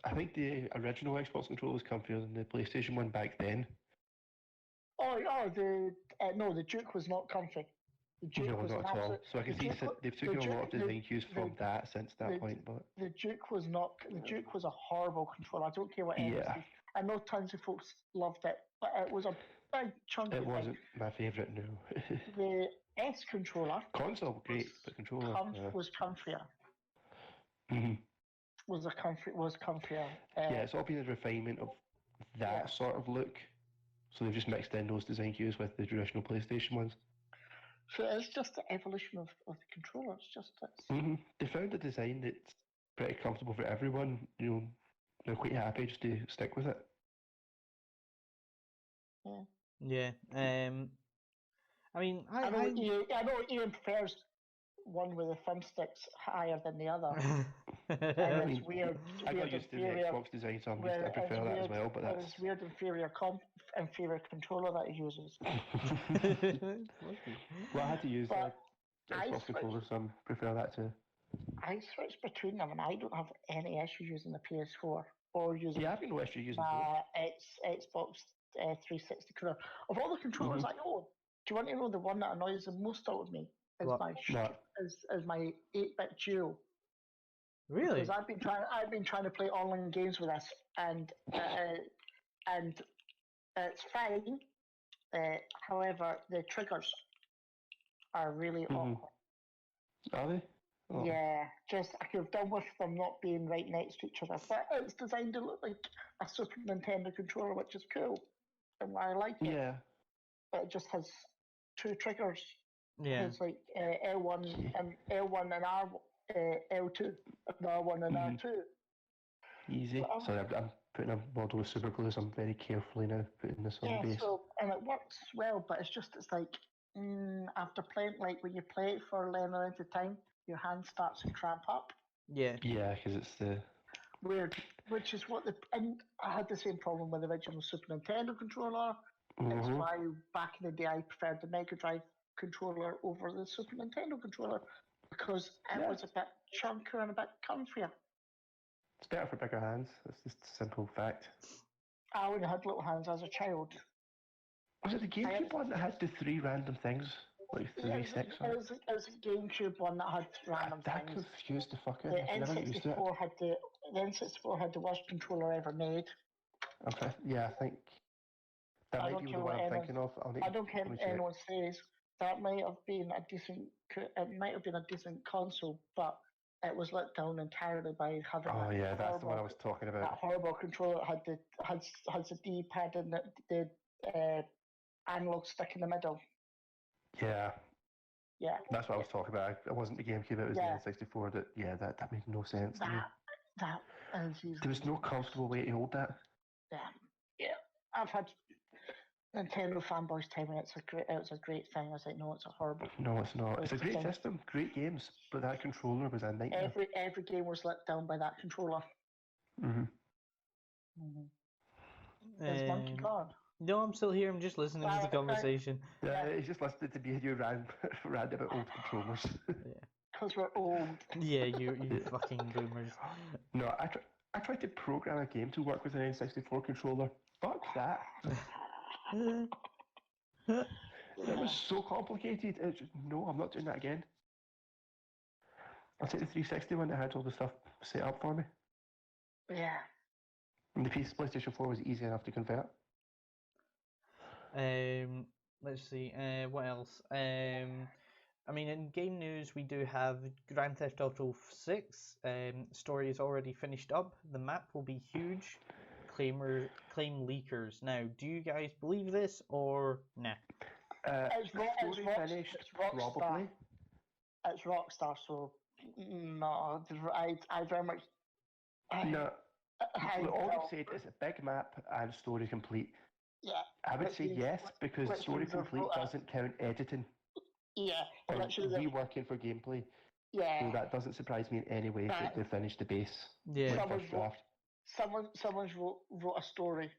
I think the original Xbox controller was comfier than the PlayStation one back then. The Duke was not comfy. The Duke was not at all. So I can see they've taken a lot of design cues from that since that point. But the Duke was not. The Duke was a horrible controller. I don't care what anyone says. I know tons of folks loved it, but it was a big chunky thing. It wasn't my favourite, no. The S controller. Console great, but controller was comfier. Was comfier. It's all been a refinement of that sort of look. So they've just mixed in those design cues with the traditional PlayStation ones. So it's just the evolution of the controller. It's just They found a design that's pretty comfortable for everyone. They're quite happy just to stick with it. Yeah. I mean, I know Ian prefers one with the thumbsticks higher than the other. And it's weird. I got used to the Xbox design, so I prefer that as well. But that's weird inferior controller that he uses. Well, I had to use the Xbox controller, so I prefer that too. I switched between them, and I don't have any issue using the PS4 or using. Yeah, I've no issue using Xbox 360 controller. Of all the controllers I own, do you want to know the one that annoys the most out of me? Is my 8-bit dual. Really? Because I've been trying to play online games with this, and it's fine. However, the triggers are really awkward. Are they? Oh. Yeah, I could have done with them not being right next to each other. But it's designed to look like a Super Nintendo controller, which is cool, and I like it. Yeah. But it just has 2 triggers. Yeah. It's like L1 and L1 and L2 and R1 and R2. Easy. Sorry, I'm putting a model of super glue, so I'm very carefully now putting this on the base. And it works well, but it's like after playing, like when you play it for a long amount of time, your hand starts to cramp up. Yeah. Yeah, because it's the weird. Which is and I had the same problem with the original Super Nintendo controller. That's why back in the day I preferred the Mega Drive controller over the Super Nintendo controller, because it was a bit chunkier and a bit comfier. It's better for bigger hands. That's just a simple fact. I only had little hands as a child. Was it the GameCube one that had the 3 random things? Like 3 sticks on it? It was a GameCube one that had random that things. That confused the fuck out of me. me. I never got used to it. The N64 had the worst controller ever made. Okay, yeah, I think that might be the one I'm thinking of. I don't care what anyone says. That might have been a decent console, but it was let down entirely by having. Oh yeah, that's the one I was talking about. That horrible controller had the D-pad and the analog stick in the middle. Yeah. Yeah. That's what I was talking about. It wasn't the GameCube, it was the N64. That made no sense to me. There was no comfortable way to hold that. Yeah. I've had Nintendo fanboys tell me it was a great thing. I was like, no, it's a horrible. No, it's not. It's a great system, great games, but that controller was a nightmare. Every game was let down by that controller. Is Monkey gone? No, I'm still here. I'm just listening to the conversation. Yeah, he's just listening to me and you rant about old controllers. Because we're old. Yeah, you fucking boomers. No, I tried to program a game to work with an N64 controller. Fuck that. It was so complicated. No, I'm not doing that again. I'll take the 360 one that had all the stuff set up for me. Yeah. And the PlayStation 4 was easy enough to convert. Let's see. What else? I mean, in game news, we do have Grand Theft Auto 6. Story is already finished up. The map will be huge. Claim leakers. Now, do you guys believe this or nah? It's Rockstar. It's Rockstar, so no, I very much. No. All they've said is a big map and story complete. Yeah. I would say yes, because story complete doesn't count editing. Yeah. Or reworking for gameplay. Yeah. So that doesn't surprise me in any way that they finished the base. Yeah. Someone wrote a story.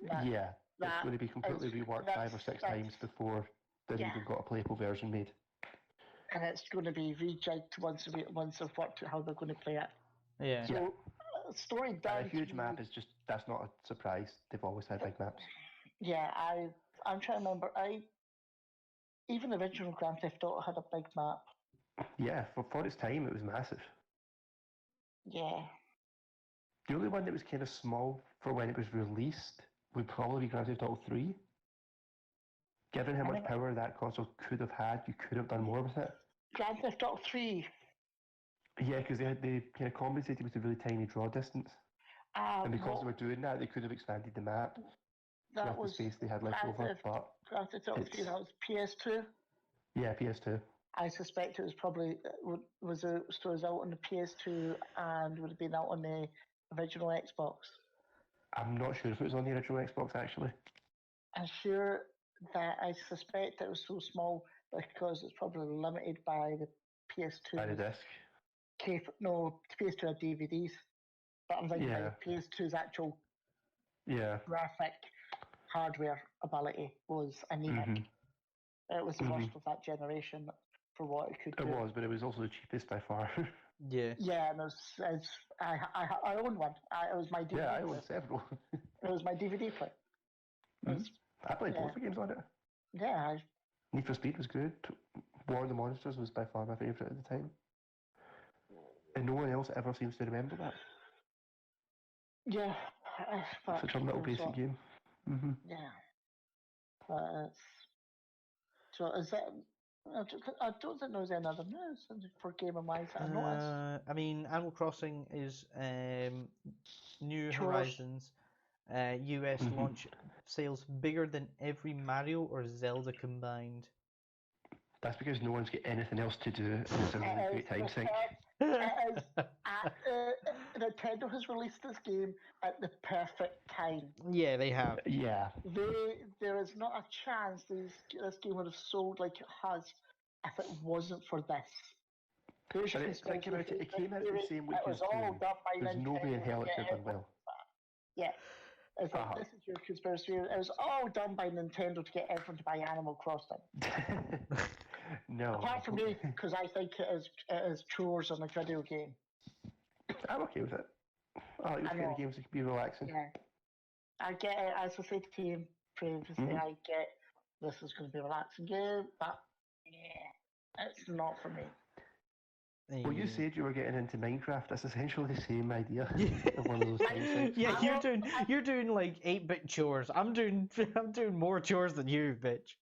It's going to be completely reworked 5 or 6 times before they've even got a playable version made. And it's going to be rejigged once they've worked out how they're going to play it. Yeah. So, story down. A huge map is that's not a surprise. They've always had big maps. Yeah, I'm trying to remember. Even the original Grand Theft Auto had a big map. Yeah, for its time, it was massive. Yeah. The only one that was kind of small for when it was released would probably be Grand Theft Auto 3. Given how much power that console could have had, you could have done more with it. Grand Theft Auto 3? Yeah, because they kind of compensated with a really tiny draw distance. And because they were doing that, they could have expanded the map. That was the space they had left over. But Grand Theft Auto 3, that was PS2? Yeah, PS2. I suspect it was probably was out on the PS2 and would have been out on the original Xbox. I'm not sure if it was on the original Xbox actually. I'm sure that I suspect it was so small because it's probably limited by the PS2. By the disc. No, PS2 had DVDs, but I'm thinking Yeah. the PS2's actual Yeah. graphic hardware ability was anemic. It was the worst of that generation for what it could do. It was, but it was also the cheapest by far. Yeah. Yeah, and I own one. It was my DVD. Yeah, I player. own several. It was my DVD player. I played both the games on it. Yeah. Need for Speed was good. War of the Monsters was by far my favourite at the time. And no one else ever seems to remember that. Yeah. It's such a little basic game. Yeah. But so is that... I don't think there's any other news for gaming wise that I noticed. I mean, Animal Crossing is New Horizons. US launch sales bigger than every Mario or Zelda combined. That's because no one's got anything else to do, and it's a really great time sink. Nintendo has released this game at the perfect time. Yeah, they have. Yeah. There is not a chance this game would have sold like it has if it wasn't for this. Think about it, it came out the same week as all done by There's no way in hell it could have done well. Yeah. It's like, this is your conspiracy theory. It was all done by Nintendo to get everyone to buy Animal Crossing. No. Apart from me, because I think it is chores on a video game. I'm okay with it. I like those kind of games that can be relaxing. Yeah. I get it, as I said to you previously, I get this is going to be a relaxing game, but yeah, it's not for me. Well, you said you were getting into Minecraft. That's essentially the same idea. Of one of those things. Yeah, you're doing like 8-bit chores. I'm doing more chores than you, bitch.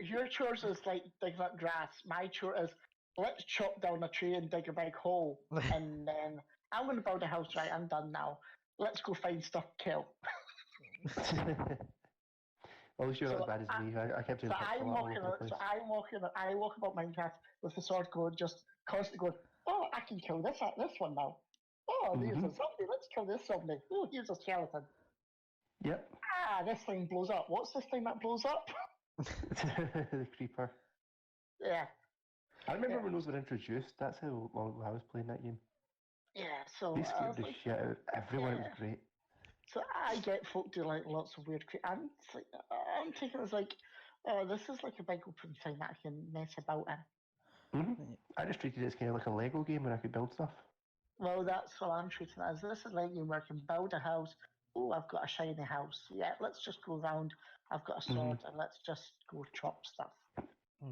your chores is like digging up grass. My chore is let's chop down a tree and dig a big hole, and then I'm going to build a house. Right, I'm done now. Let's go find stuff to kill. Well, you're not as bad as me. I kept doing I walk about Minecraft with the sword going, just constantly going, oh, I can kill this one now. Oh, there's a zombie. Let's kill this zombie. Oh, here's a skeleton. Yep. Ah, this thing blows up. What's this thing that blows up? The creeper. Yeah. I remember when those were introduced. That's how long I was playing that game. Yeah, so... They scared the shit out of everyone. It was great. So I get folk do like lots of weird... I'm taking it as like, oh, this is like a big open thing that I can mess about in. I just treated it as kind of like a Lego game where I could build stuff. Well, that's what I'm treating it as. This is like where I can build a house. Oh, I've got a shiny house. Yeah, let's just go around. I've got a sword and let's just go chop stuff.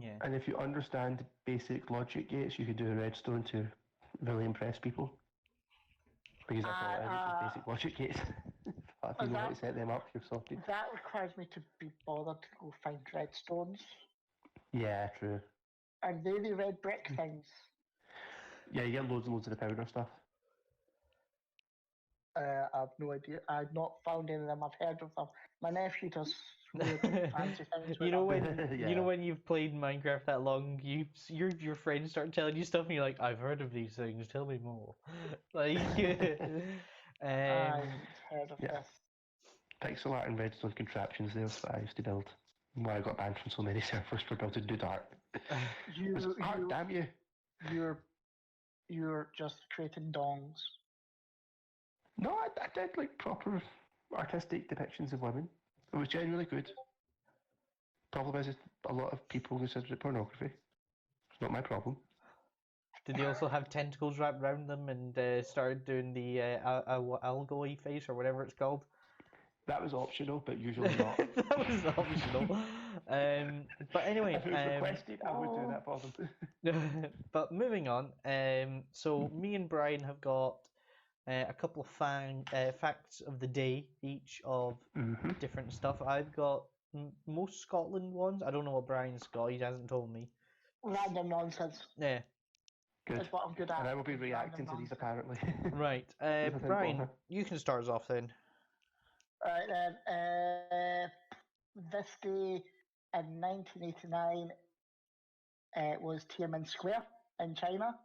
Yeah. And if you understand basic logic gates, you could do a redstone to really impress people. Because that's all it is, it's basic logic gates. If you know how to set them up, you're sorted. That requires me to be bothered to go find redstones. Yeah, true. Are they the red brick things? Yeah, you get loads and loads of the powder stuff. I've no idea. I've not found any of them. I've heard of them. My nephew does weird fancy things. You know when you've played Minecraft that long, your friends start telling you stuff, and you're like, I've heard of these things. Tell me more. Like, I've heard of this. Pixel art and redstone contraptions. There's what I used to build. Why I got banned from so many servers for building Dude Art. Damn you! You're just creating dongs. No, I did like proper artistic depictions of women. It was genuinely good. Problem is, a lot of people consider it pornography. It's not my problem. Did they also have tentacles wrapped around them and started doing the algoy face or whatever it's called? That was optional, but usually not. That was optional. But anyway, if it was requested, I would do that for them. But moving on, so me and Brian have got a couple of facts of the day, each of different stuff. I've got most Scotland ones. I don't know what Brian's got. He hasn't told me. Random nonsense. Yeah. Good. That's what I'm good at. And I will be reacting to these apparently. Right. Brian, you can start us off then. Alright then. This day in 1989 was Tiananmen Square in China.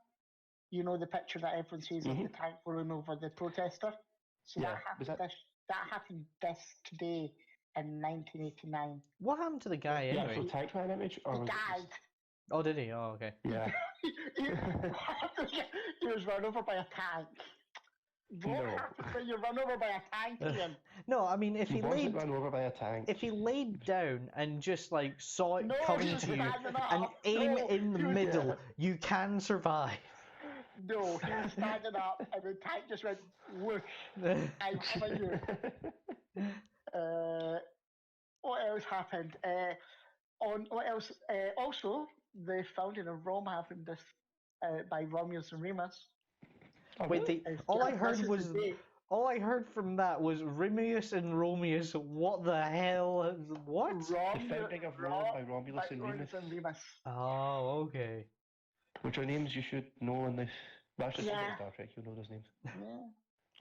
You know the picture that everyone sees of the tank rolling over the protester? So Yeah, that happened this today in 1989. What happened to the guy The anyway? actual tank man image? Or He was it died. just... Oh, did he? Oh, okay. Yeah. He was run over by a tank. What happens when you're run over by a tank, Ian? No, I mean, if He wasn't run over by a tank. If he laid down and just like saw it No, coming he's to you standing up. and aim No, in the he was- middle, you can survive. No, he was standing up and the tank just went whoosh. I'm telling you. What else happened? What else? Also, the founding of Rome happened this by Romulus and Remus. Oh, Wait, really? all I heard from that was Remus and Romeus. What the hell? What? The founding of Rome by Romulus and Remus. Oh, okay. Which are names you should know in this. That's just Star Trek, you'll know those names. Yeah.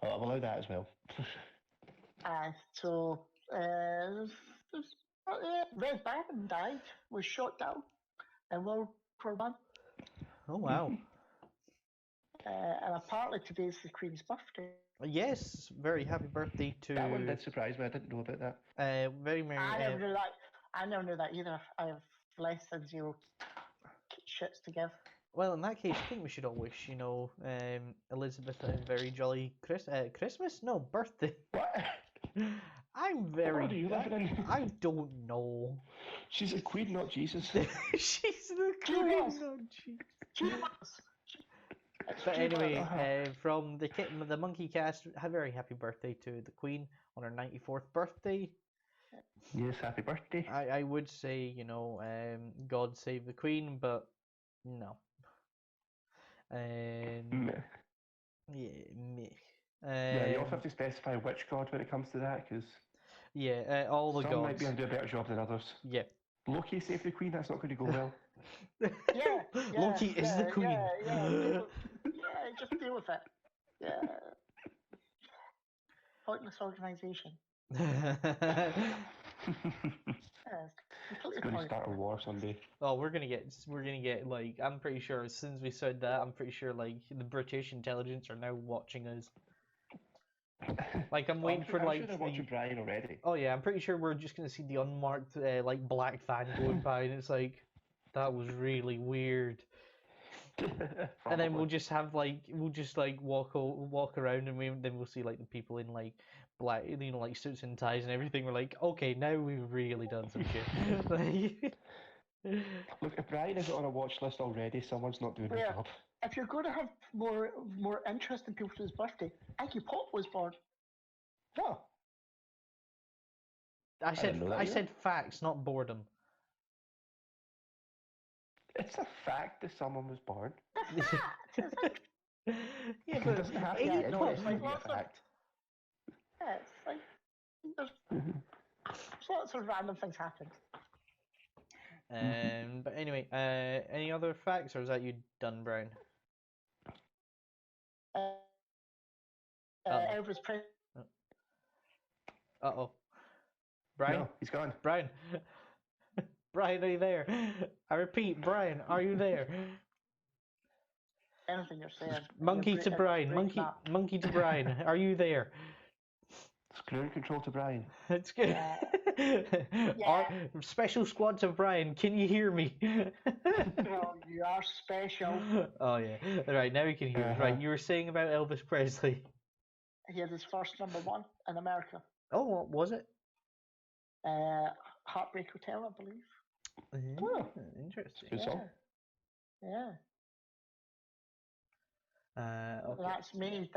I'll allow that as well. Red Baron died, was shot down in World War I. Oh, wow. And apparently today's the Queen's birthday. Yes, very happy birthday to... That one did surprise me, I didn't know about that. Very merry... I never knew that. I never knew that either. I have less than 0 shits to give. Well, in that case, I think we should all wish, Elizabeth a very jolly Christmas? No, birthday. What? I'm very... What are you living in? I don't know. She's a queen, not Jesus. She's the queen, not Jesus. But anyway, from the MunkeyKast, a very happy birthday to the Queen on her 94th birthday. Yes, happy birthday. I would say, God save the Queen, but no. Meh. Yeah, meh. You also have to specify which god when it comes to that, because all the some gods might be able to do a better job than others. Yeah. Loki save the Queen, that's not going to go well. Loki is the Queen. Just deal with it. Yeah. Pointless organization. It's going to start a war someday. Oh, we're gonna get like, I'm pretty sure as soon as we said that, I'm pretty sure like the British intelligence are now watching us. Like I'm waiting for like. I'm watching Brian already. Oh yeah, I'm pretty sure we're just gonna see the unmarked like black van going by, and it's like, that was really weird. And then we'll just have like walk around, and then we'll see like the people in like black, like suits and ties and everything. We're like, okay, now we've really done some shit. Like... Look, if Brian isn't on a watch list already, someone's not doing their job. If you're going to have more interesting people to his birthday, Iggy Pop was born. Oh. I said facts, not boredom. It's a fact that someone was born. Yeah, but it doesn't have to be it's like a fact. Yeah, it's like there's lots of random things happened. But anyway, any other facts, or is that you done, Brian? Elvis Presley. Uh-oh. Brian? No, he's gone. Brian? Brian, are you there? I repeat, Brian, are you there? Anything you're saying. Monkey to Brian. Monkey to Brian. Are you there? Ground control to Brian. It's good. Special squad to Brian. Can you hear me? No, you are special. Oh yeah. Right, now you can hear me. Right, you were saying about Elvis Presley. He had his first #1 in America. Oh, what was it? Heartbreak Hotel, I believe. Oh, interesting. Good song. Yeah. Okay. That's me.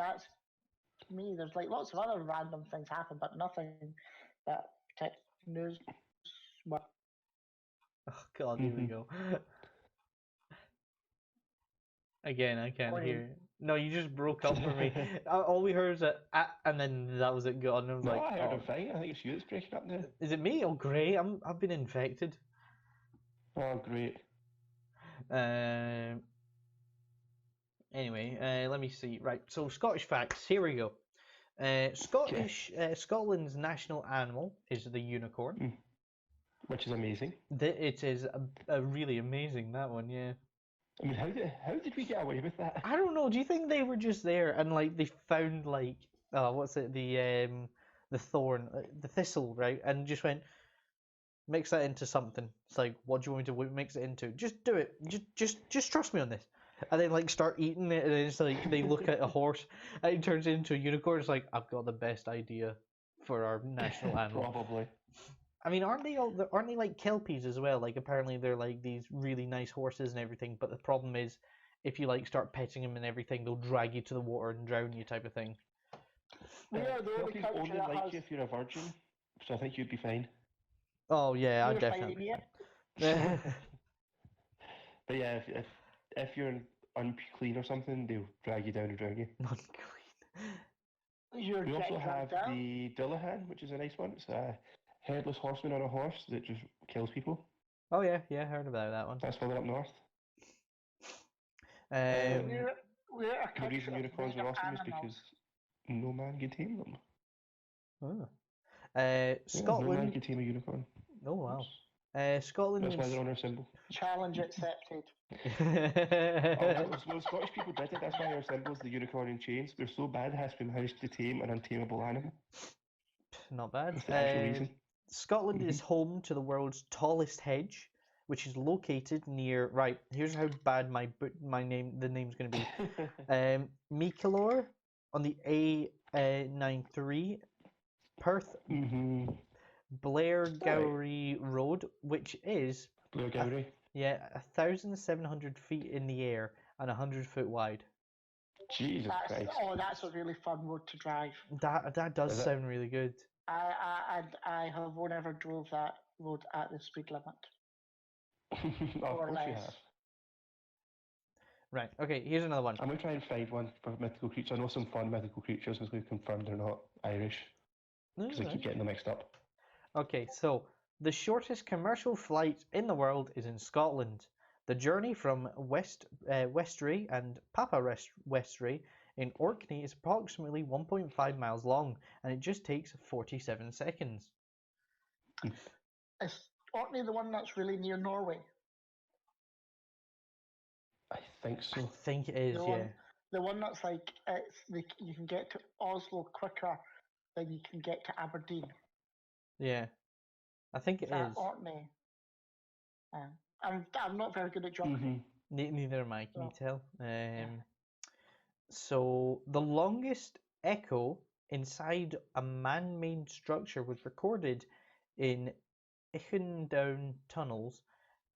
There's like lots of other random things happen, but nothing that protects news. Well, Oh God, here we go. Again, I can't hear. No, you just broke up for me. All we heard was and then that was it gone. I was like, I heard him fine. I think it's you that's breaking up now. Is it me? Oh, great. I've been infected. Oh, great. Anyway, let me see. Right, so Scottish facts. Here we go. Scotland's national animal is the unicorn. which is amazing. It is a really amazing, that one, yeah. I mean, how did we get away with that? I don't know. Do you think they were just there and like they found like what's it, the thorn, the thistle, right? And just went mix that into something. It's like, what do you want me to mix it into? Just do it. Just trust me on this. And then like start eating it, and then it's like they look at a horse and it turns into a unicorn. It's like, I've got the best idea for our national animal. Probably. I mean, aren't they like kelpies as well? Like apparently they're like these really nice horses and everything, but the problem is if you like start petting them and everything, they'll drag you to the water and drown you, type of thing. Kelpies only like you if you're a virgin, so I think you'd be fine. Oh yeah, I definitely. But yeah, if you're unclean or something, they'll drag you down and drown you. Unclean. We also have the Dullahan, which is a nice one. It's a headless horseman on a horse that just kills people. Oh yeah, I heard about that one. That's further up north. We're the reason unicorns are awesome is because no man can tame them. Oh. Scotland. No man can tame a unicorn. Oh wow. Scotland. That's why they're on our symbol. Challenge accepted. Well, Scottish people did it. That's why our symbol's the unicorn in chains. We're so bad it has to be managed to tame an untamable animal. Not bad. That's the actual reason. Scotland is home to the world's tallest hedge, which is located near. Right, here's how bad the name's going to be. Meekilore on the A93, Perth, Blairgowrie Road, which is Blairgowrie. 1,700 feet in the air and 100 foot wide. Jesus Christ! Oh, that's a really fun road to drive. That does sound really good. I have never drove that road at the speed limit. Of course you have. Right. Okay. Here's another one. I'm gonna try and find one for mythical creatures. I know some fun mythical creatures. I'm going to confirm they're not Irish because I keep getting them mixed up. Okay. So the shortest commercial flight in the world is in Scotland. The journey from Westray and Papa Westray in Orkney is approximately 1.5 miles long, and it just takes 47 seconds. Is Orkney the one that's really near Norway? I think so. I think it is, The one that's like you can get to Oslo quicker than you can get to Aberdeen. Yeah, I think it is. Orkney. I'm not very good at geography. Neither am I. Can you tell? So the longest echo inside a man-made structure was recorded in Ichendown tunnels,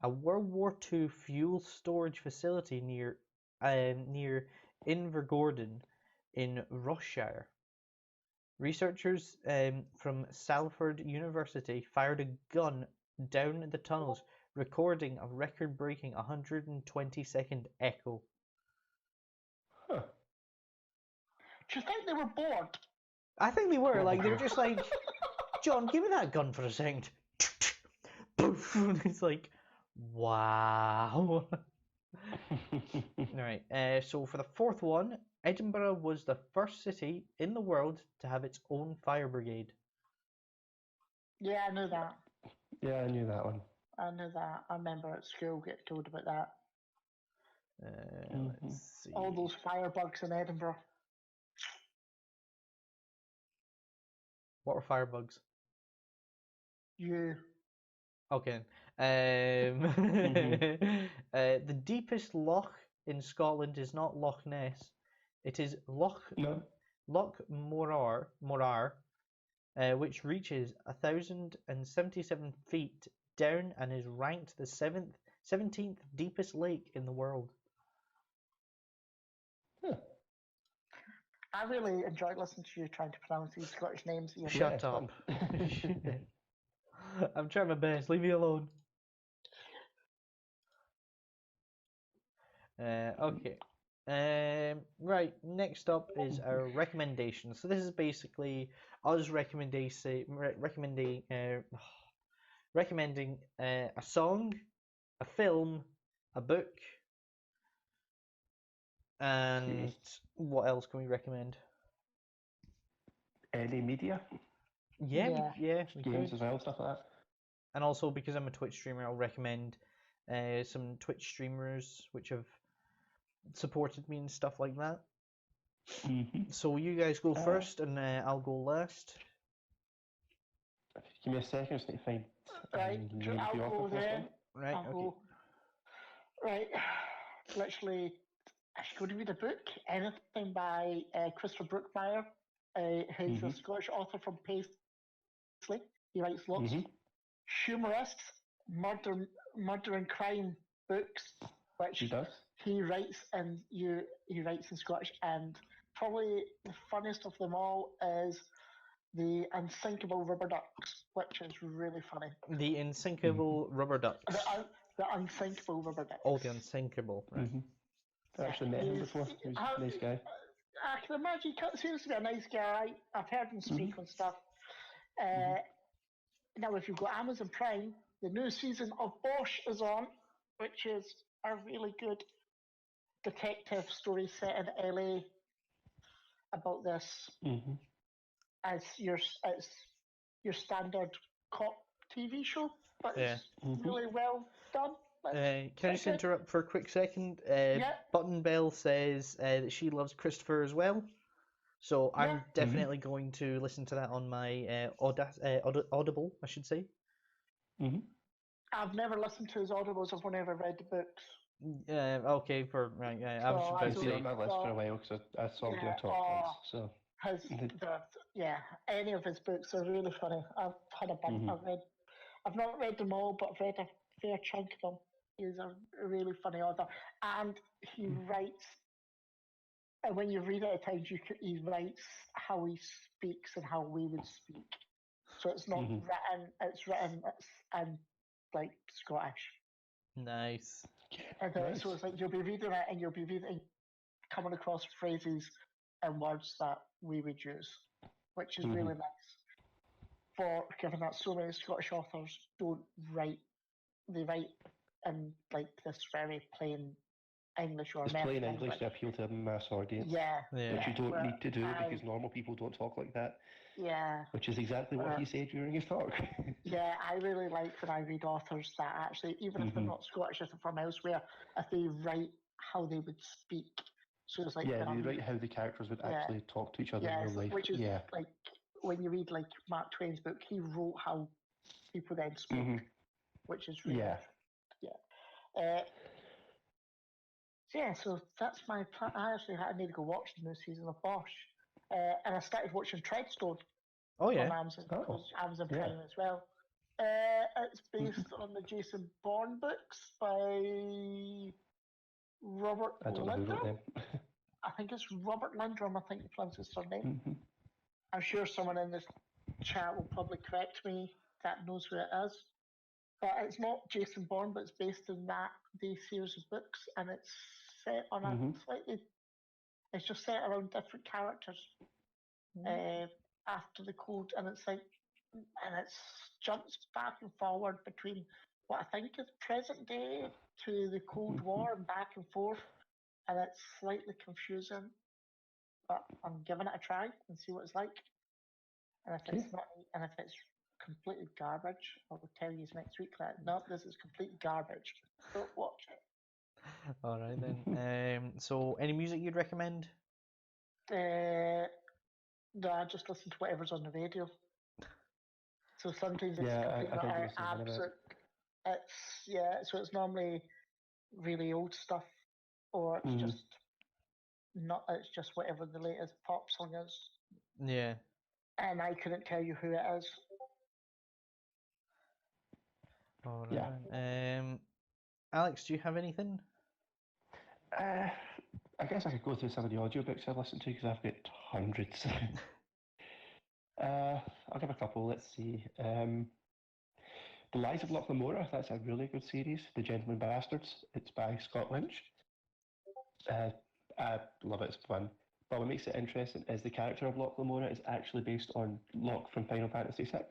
a World War II fuel storage facility near Invergordon in Rossshire. Researchers from Salford University fired a gun down the tunnels, recording a record-breaking 120-second echo. Huh. Do you think they were bored? I think they were. Like, they were just like, John, give me that gun for a second. Poof. It's like, wow. Alright, so for the fourth one, Edinburgh was the first city in the world to have its own fire brigade. Yeah, I knew that. Yeah, I knew that one. I knew that. I remember at school getting told about that. Let's see. All those firebugs in Edinburgh. What were firebugs? You. Okay. The deepest loch in Scotland is not Loch Ness. It is Loch Morar, which reaches 1,077 feet down and is ranked the 17th deepest lake in the world. Huh. I really enjoyed listening to you trying to pronounce these Scottish names. Shut up. I'm trying my best. Leave me alone. Okay. Right. Next up is our recommendations. So this is basically us recommending a song, a film, a book, and what else can we recommend? Any media? Yeah. Games as well, stuff like that. And also, because I'm a Twitch streamer, I'll recommend some Twitch streamers which have supported me and stuff like that. So you guys go first, and I'll go last. Give me a second, I just need to find. Right, I'll go then. Right, I'll go. Right, literally, I'm going to read a book. Anything by Christopher Brookmyre. He's a Scottish author from Paisley. He writes lots of humorous murder and crime books, which he writes in Scottish. And probably the funniest of them all is The Unsinkable Rubber Ducks, which is really funny. The Unsinkable Rubber Ducks. The Unsinkable Rubber Ducks. Oh, the Unsinkable. Right. I've actually met him before. He's a nice guy. I can imagine he seems to be a nice guy. I've heard him speak on stuff. Now, if you've got Amazon Prime, the new season of Bosch is on, which is a really good detective story set in LA about this. As your standard cop TV show, but it's really well done. Can I just interrupt for a quick second? Button Bell says that she loves Christopher as well, so I'm definitely going to listen to that on my Audible, I should say. I've never listened to his Audibles. I've only ever read the books. Okay, right. I was about to say on my list for a while because I saw him do a talk once. So any of his books are really funny. I've had a bunch. I've not read them all, but I've read a fair chunk of them. He's a really funny author, and he writes. And when you read it at times, he writes how he speaks and how we would speak. So it's not written. It's written in like Scottish. Nice. And so it's like you'll be reading it, and you'll be coming across phrases and words that we would use, which is really nice. Given that so many Scottish authors don't write, they write in like this very plain English or American plain English to appeal to a mass audience. Which you don't need to do because normal people don't talk like that. Which is exactly what he said during his talk. I really like when I read authors that actually, even if they're not Scottish, if they're from elsewhere, if they write how they would speak. So it's like they write how the characters would actually talk to each other in real life. Which is like when you read like Mark Twain's book, he wrote how people then speak, which is really so that's my plan. I need to go watch the new season of Bosch, and I started watching Treadstone. On Amazon Prime as well. It's based on the Jason Bourne books by Robert Lindrum. I think it's Robert Lindrum. I think you pronounce his surname. I'm sure someone in this chat will probably correct me that knows who it is. But it's not Jason Bourne, but it's based on the series of books, and it's set on a slightly. It's just set around different characters after the Cold, and it's like, and it jumps back and forward between what I think is present day to the Cold War and back and forth, and it's slightly confusing. But I'm giving it a try and see what it's like. And if it's not, and if it's completely garbage, I will tell you next week that no, this is complete garbage. Don't watch it. All right then. So, any music you'd recommend? No, I just listen to whatever's on the radio. So sometimes it's absolute. So it's normally really old stuff, or it's just not. It's just whatever the latest pop song is. Yeah. And I couldn't tell you who it is. All right. Alex, do you have anything? I guess I could go through some of the audiobooks I've listened to because I've got hundreds. I'll give a couple. Let's see. The Lies of Loch Lomora, that's a really good series. The Gentleman Bastards, it's by Scott Lynch. I love it, it's fun. But what makes it interesting is the character of Loch Lomora is actually based on Locke from Final Fantasy VI.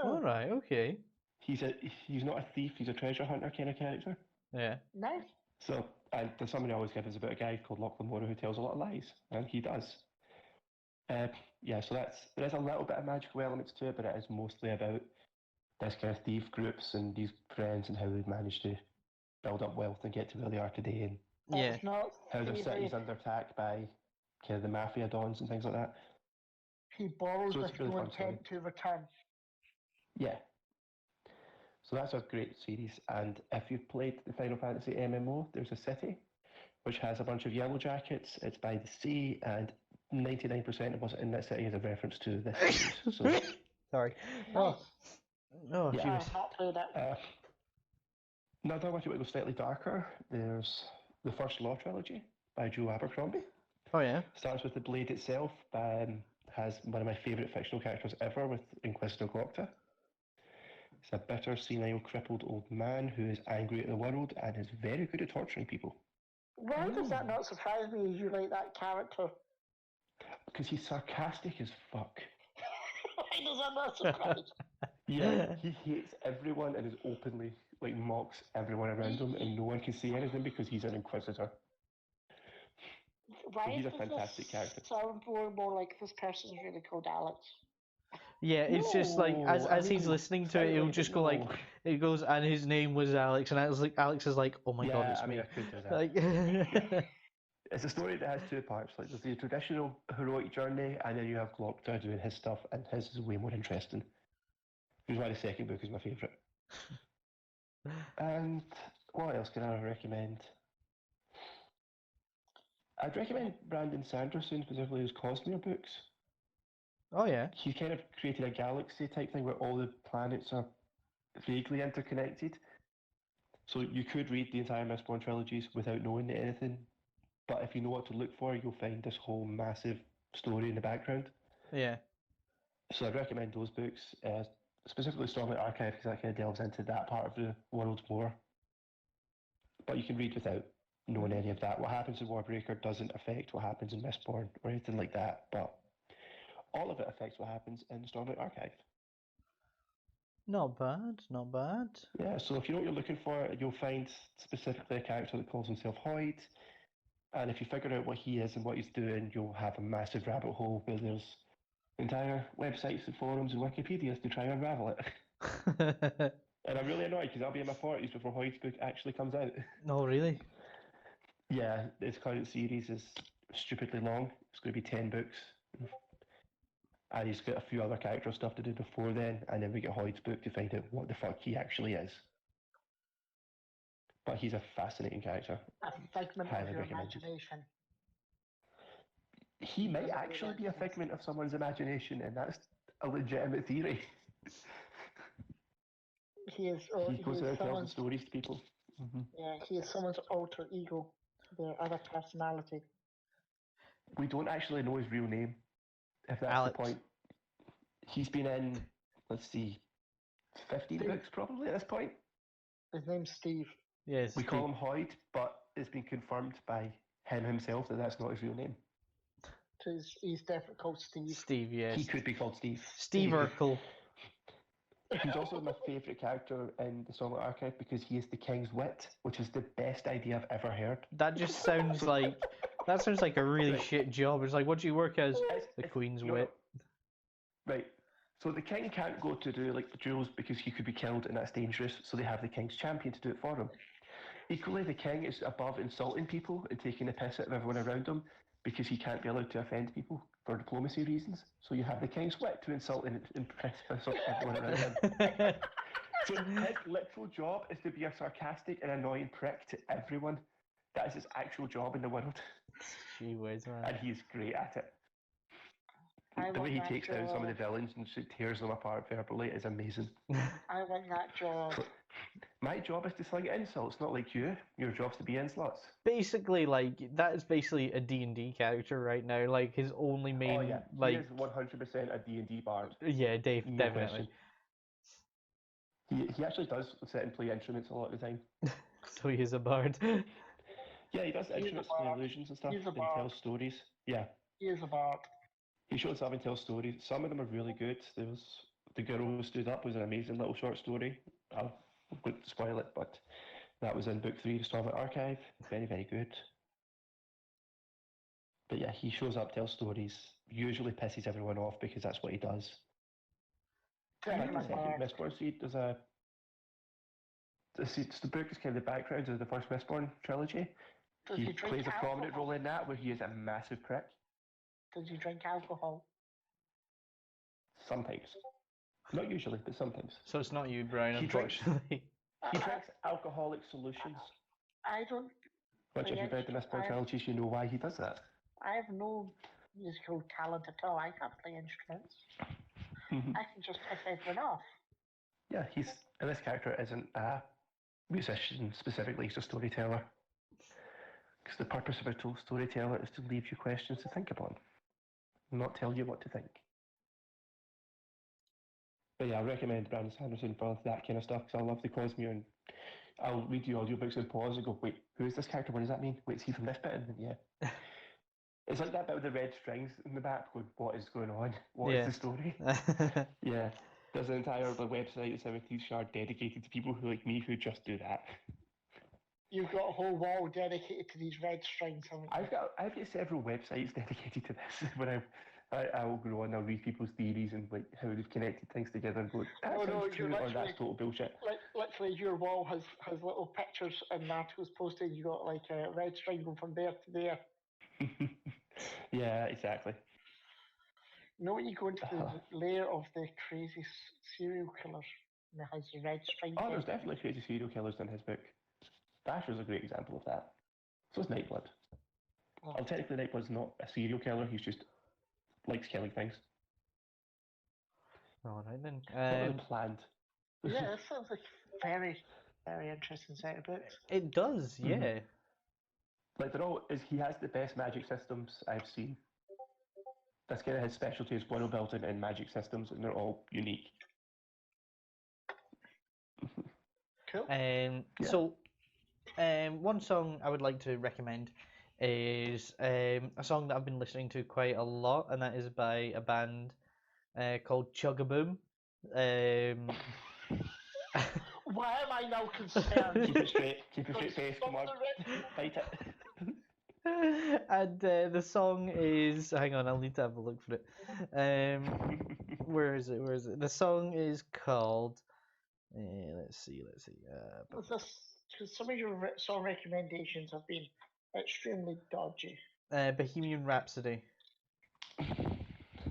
All right, okay. He's not a thief, he's a treasure hunter kind of character. Yeah. Nice. So, the summary I always give is about a guy called Loch Lomora who tells a lot of lies, and he does. So there's a little bit of magical elements to it, but it is mostly about this kind of thief groups and these friends and how they've managed to build up wealth and get to where they are today, and Yeah. It's not how their thievery. city's under attack by kind of the mafia dons and things like that. He borrows So it's with really no fun story. intent to return. Yeah. So that's a great series, and if you've played the Final Fantasy MMO, there's a city which has a bunch of yellow jackets. It's by the sea, and 99% of what's in that city is a reference to this series. So, Sorry. Nice. Oh, Yeah. she I was. have not played it. another one, if you want to go slightly darker, there's the First Law trilogy by Joe Abercrombie. Oh yeah. Starts with the Blade itself, has one of my favourite fictional characters ever with Inquisitor Glocta. He's a bitter, senile, crippled old man who is angry at the world and is very good at torturing people. Why does that not surprise me? You like that character? Because he's sarcastic as fuck. Why does that not surprise? Yeah, he hates everyone and is openly mocks everyone around him, and no one can say anything because he's an Inquisitor. Why He's a does fantastic this character. sound more and more like this person's really called Alex? Yeah, it's just like No, as I he's mean, listening to it, he'll slightly, just but go like, no. it goes, and his name was Alex, and Alex is like, oh my god, Yeah, it's I mean, me. I could do that. Like, It's a story that has two parts. Like, there's the traditional heroic journey, and then you have Glocta doing his stuff, and his is way more interesting. Which is why the second book is my favourite. And what else can I recommend? I'd recommend Brandon Sanderson, specifically his Cosmere books. oh yeah. He's kind of created a galaxy type thing where all the planets are vaguely interconnected. So you could read the entire Mistborn trilogies without knowing anything, but if you know what to look for, you'll find this whole massive story in the background. Yeah. So I'd recommend those books, specifically Stormlight Archive, because that kind of delves into that part of the world more. But you can read without knowing any of that. What happens in Warbreaker doesn't affect what happens in Mistborn or anything like that, but all of it affects what happens in Stormlight Archive. Not bad, not bad. Yeah, so if you know what you're looking for, you'll find specifically a character that calls himself Hoyd, and if you figure out what he is and what he's doing, you'll have a massive rabbit hole where there's entire websites and forums and Wikipedias to try and unravel it. And I'm really annoyed because I'll be in my 40s before Hoyd's book actually comes out. No, really? Yeah, his current series is stupidly long. It's going to be 10 books. And he's got a few other character stuff to do before then, and then we get Hoyd's book to find out what the fuck he actually is. But he's a fascinating character. A figment Highly of your recommended. imagination. He might actually be a figment of someone's imagination, and that's a legitimate theory. He is. He goes out and tells the someone's. stories to people. Yeah, he is someone's alter ego, their other personality. We don't actually know his real name, if that's Alex. the point. He's been in, let's see, 15 Steve. books probably at this point. His name's Steve. Yes. We call him Hoyd, but it's been confirmed by him himself that that's not his real name. So he's definitely called Steve. Steve, yes. He could be called Steve. Steve Urkel. He's also my favourite character in the Stormlight Archive because he is the King's Wit, which is the best idea I've ever heard. That just sounds like a really shit job. It's like, what do you work as? The Queen's Wit. Right. So the king can't go to do like the duels because he could be killed and that's dangerous, so they have the king's champion to do it for him. Equally, the king is above insulting people and taking the piss out of everyone around him because he can't be allowed to offend people for diplomacy reasons. So you have the king's wit to insult and impress everyone around him. So his literal job is to be a sarcastic and annoying prick to everyone. That is his actual job in the world. Gee whiz, man. And he's great at it. The way he takes down some of the villains and tears them apart verbally is amazing. I want that job. My job is to sling insults, not like you. Your job's to be insults. Basically, like, that is basically a D&D character right now. Like, his only main, he is 100% a D&D bard. Yeah, definitely. He actually does sit and play instruments a lot of the time. So he is a bard. Yeah, he does instruments and illusions and stuff and tells stories. Yeah. He is a bard. He shows up and tells stories. Some of them are really good. There was The Girl Who Stood Up was an amazing little short story. I won't spoil it, but that was in book 3 of the Stormlight Archive. Very, very good. But yeah, he shows up, tells stories, usually pisses everyone off because that's what he does. Yeah, like the Like second that. Mistborn seed, it's the book is kind of the background of the first Mistborn trilogy. Does He he drink plays a prominent alcohol? role in that, where he is a massive prick. Does he drink alcohol? Sometimes. Not usually, but sometimes. So it's not you, Brian, He drinks- unfortunately. He drinks alcoholic solutions, I don't. which if you've read the Mistborn trilogies, you know why he does that. I have no musical talent at all. I can't play instruments. I can just piss everyone off. Yeah, and this character isn't a musician specifically, he's a storyteller. Because the purpose of a storyteller is to leave you questions to think upon, not tell you what to think. But yeah, I recommend Brandon Sanderson for that kind of stuff, because I love the Cosmere, and I'll read the audiobooks and pause and go, wait, who is this character? What does that mean? Wait, is he from this bit? And then, yeah. It's like that bit with the red strings in the back going, what is going on? What is the story? Yeah. There's an entire website, 17th Shard, dedicated to people who like me who just do that. You've got a whole wall dedicated to these red strings, haven't you? I've got several websites dedicated to this. When I will go on, I'll read people's theories and like how they've connected things together and go, that sounds true, or that's total bullshit. Literally, your wall has little pictures and articles posted. You got like a red string going from there to there. Yeah, exactly. You know when you go into the lair of the crazy serial killers, and it has the red string. Oh, there's definitely crazy serial killers in his book. Basher's a great example of that. So is Nightblood. Oh. Well, technically Nightblood's not a serial killer, he's just likes killing things. Alright then. Not really planned. Yeah, that sounds like very, very interesting set of books. It does, yeah. Mm-hmm. Like he has the best magic systems I've seen. That's kind of his specialty is world building and magic systems, and they're all unique. Cool. So, one song I would like to recommend is a song that I've been listening to quite a lot, and that is by a band called Chugaboom. Why am I now concerned? Keep it straight face, come on, fight it. And the song is, hang on, I'll need to have a look for it. Where is it? The song is called, let's see. Because some of your song recommendations have been extremely dodgy. Bohemian Rhapsody.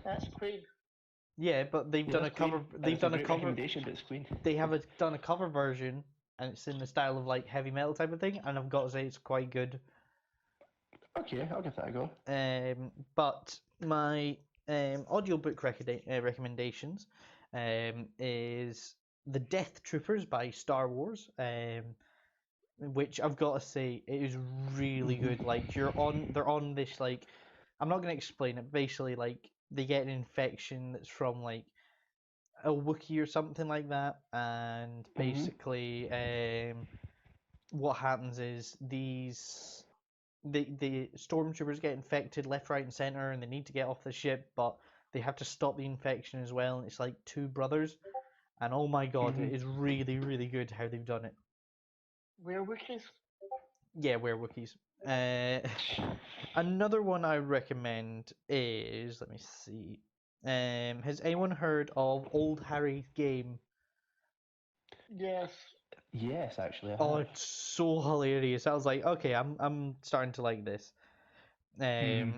That's Queen. Yeah, but they've done a cover. They've done a cover. They have done a cover version, and it's in the style of like heavy metal type of thing, and I've got to say it's quite good. Okay, I'll give that a go. But my audiobook recommendations is The Death Troopers by Star Wars, which I've got to say it is really good. Like they're on this like, I'm not gonna explain it. Basically, like they get an infection that's from like a Wookiee or something like that, and basically, what happens is the stormtroopers get infected left, right, and center, and they need to get off the ship, but they have to stop the infection as well. And it's like two brothers, and oh my god, it is really, really good how they've done it. We're Wookiees? Yeah, we're Wookiees. Another one I recommend is, let me see. Has anyone heard of Old Harry's Game? Yes. Yes, actually. It's so hilarious. I was like, okay, I'm starting to like this.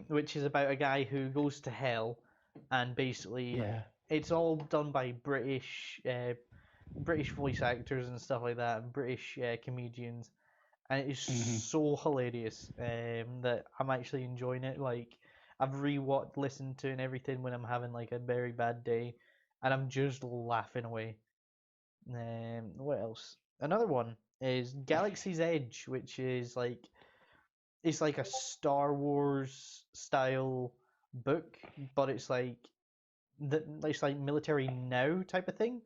Which is about a guy who goes to hell, and basically, it's all done by British voice actors and stuff like that, and British comedians, and it is so hilarious that I'm actually enjoying it. Like, I've listened to and everything when I'm having like a very bad day, and I'm just laughing away. What else? Another one is Galaxy's Edge, which is like, it's like a Star Wars style book, but it's like military now type of thing.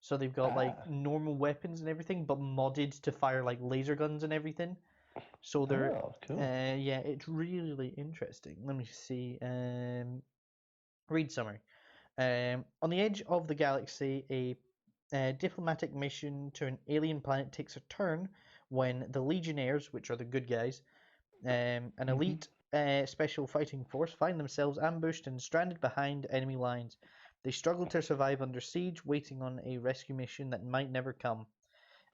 So they've got like normal weapons and everything, but modded to fire like laser guns and everything. So they're cool. Yeah, it's really interesting. Let me see. Read summary. On the edge of the galaxy, a diplomatic mission to an alien planet takes a turn when the Legionnaires, which are the good guys, an elite special fighting force, find themselves ambushed and stranded behind enemy lines. They struggle to survive under siege, waiting on a rescue mission that might never come.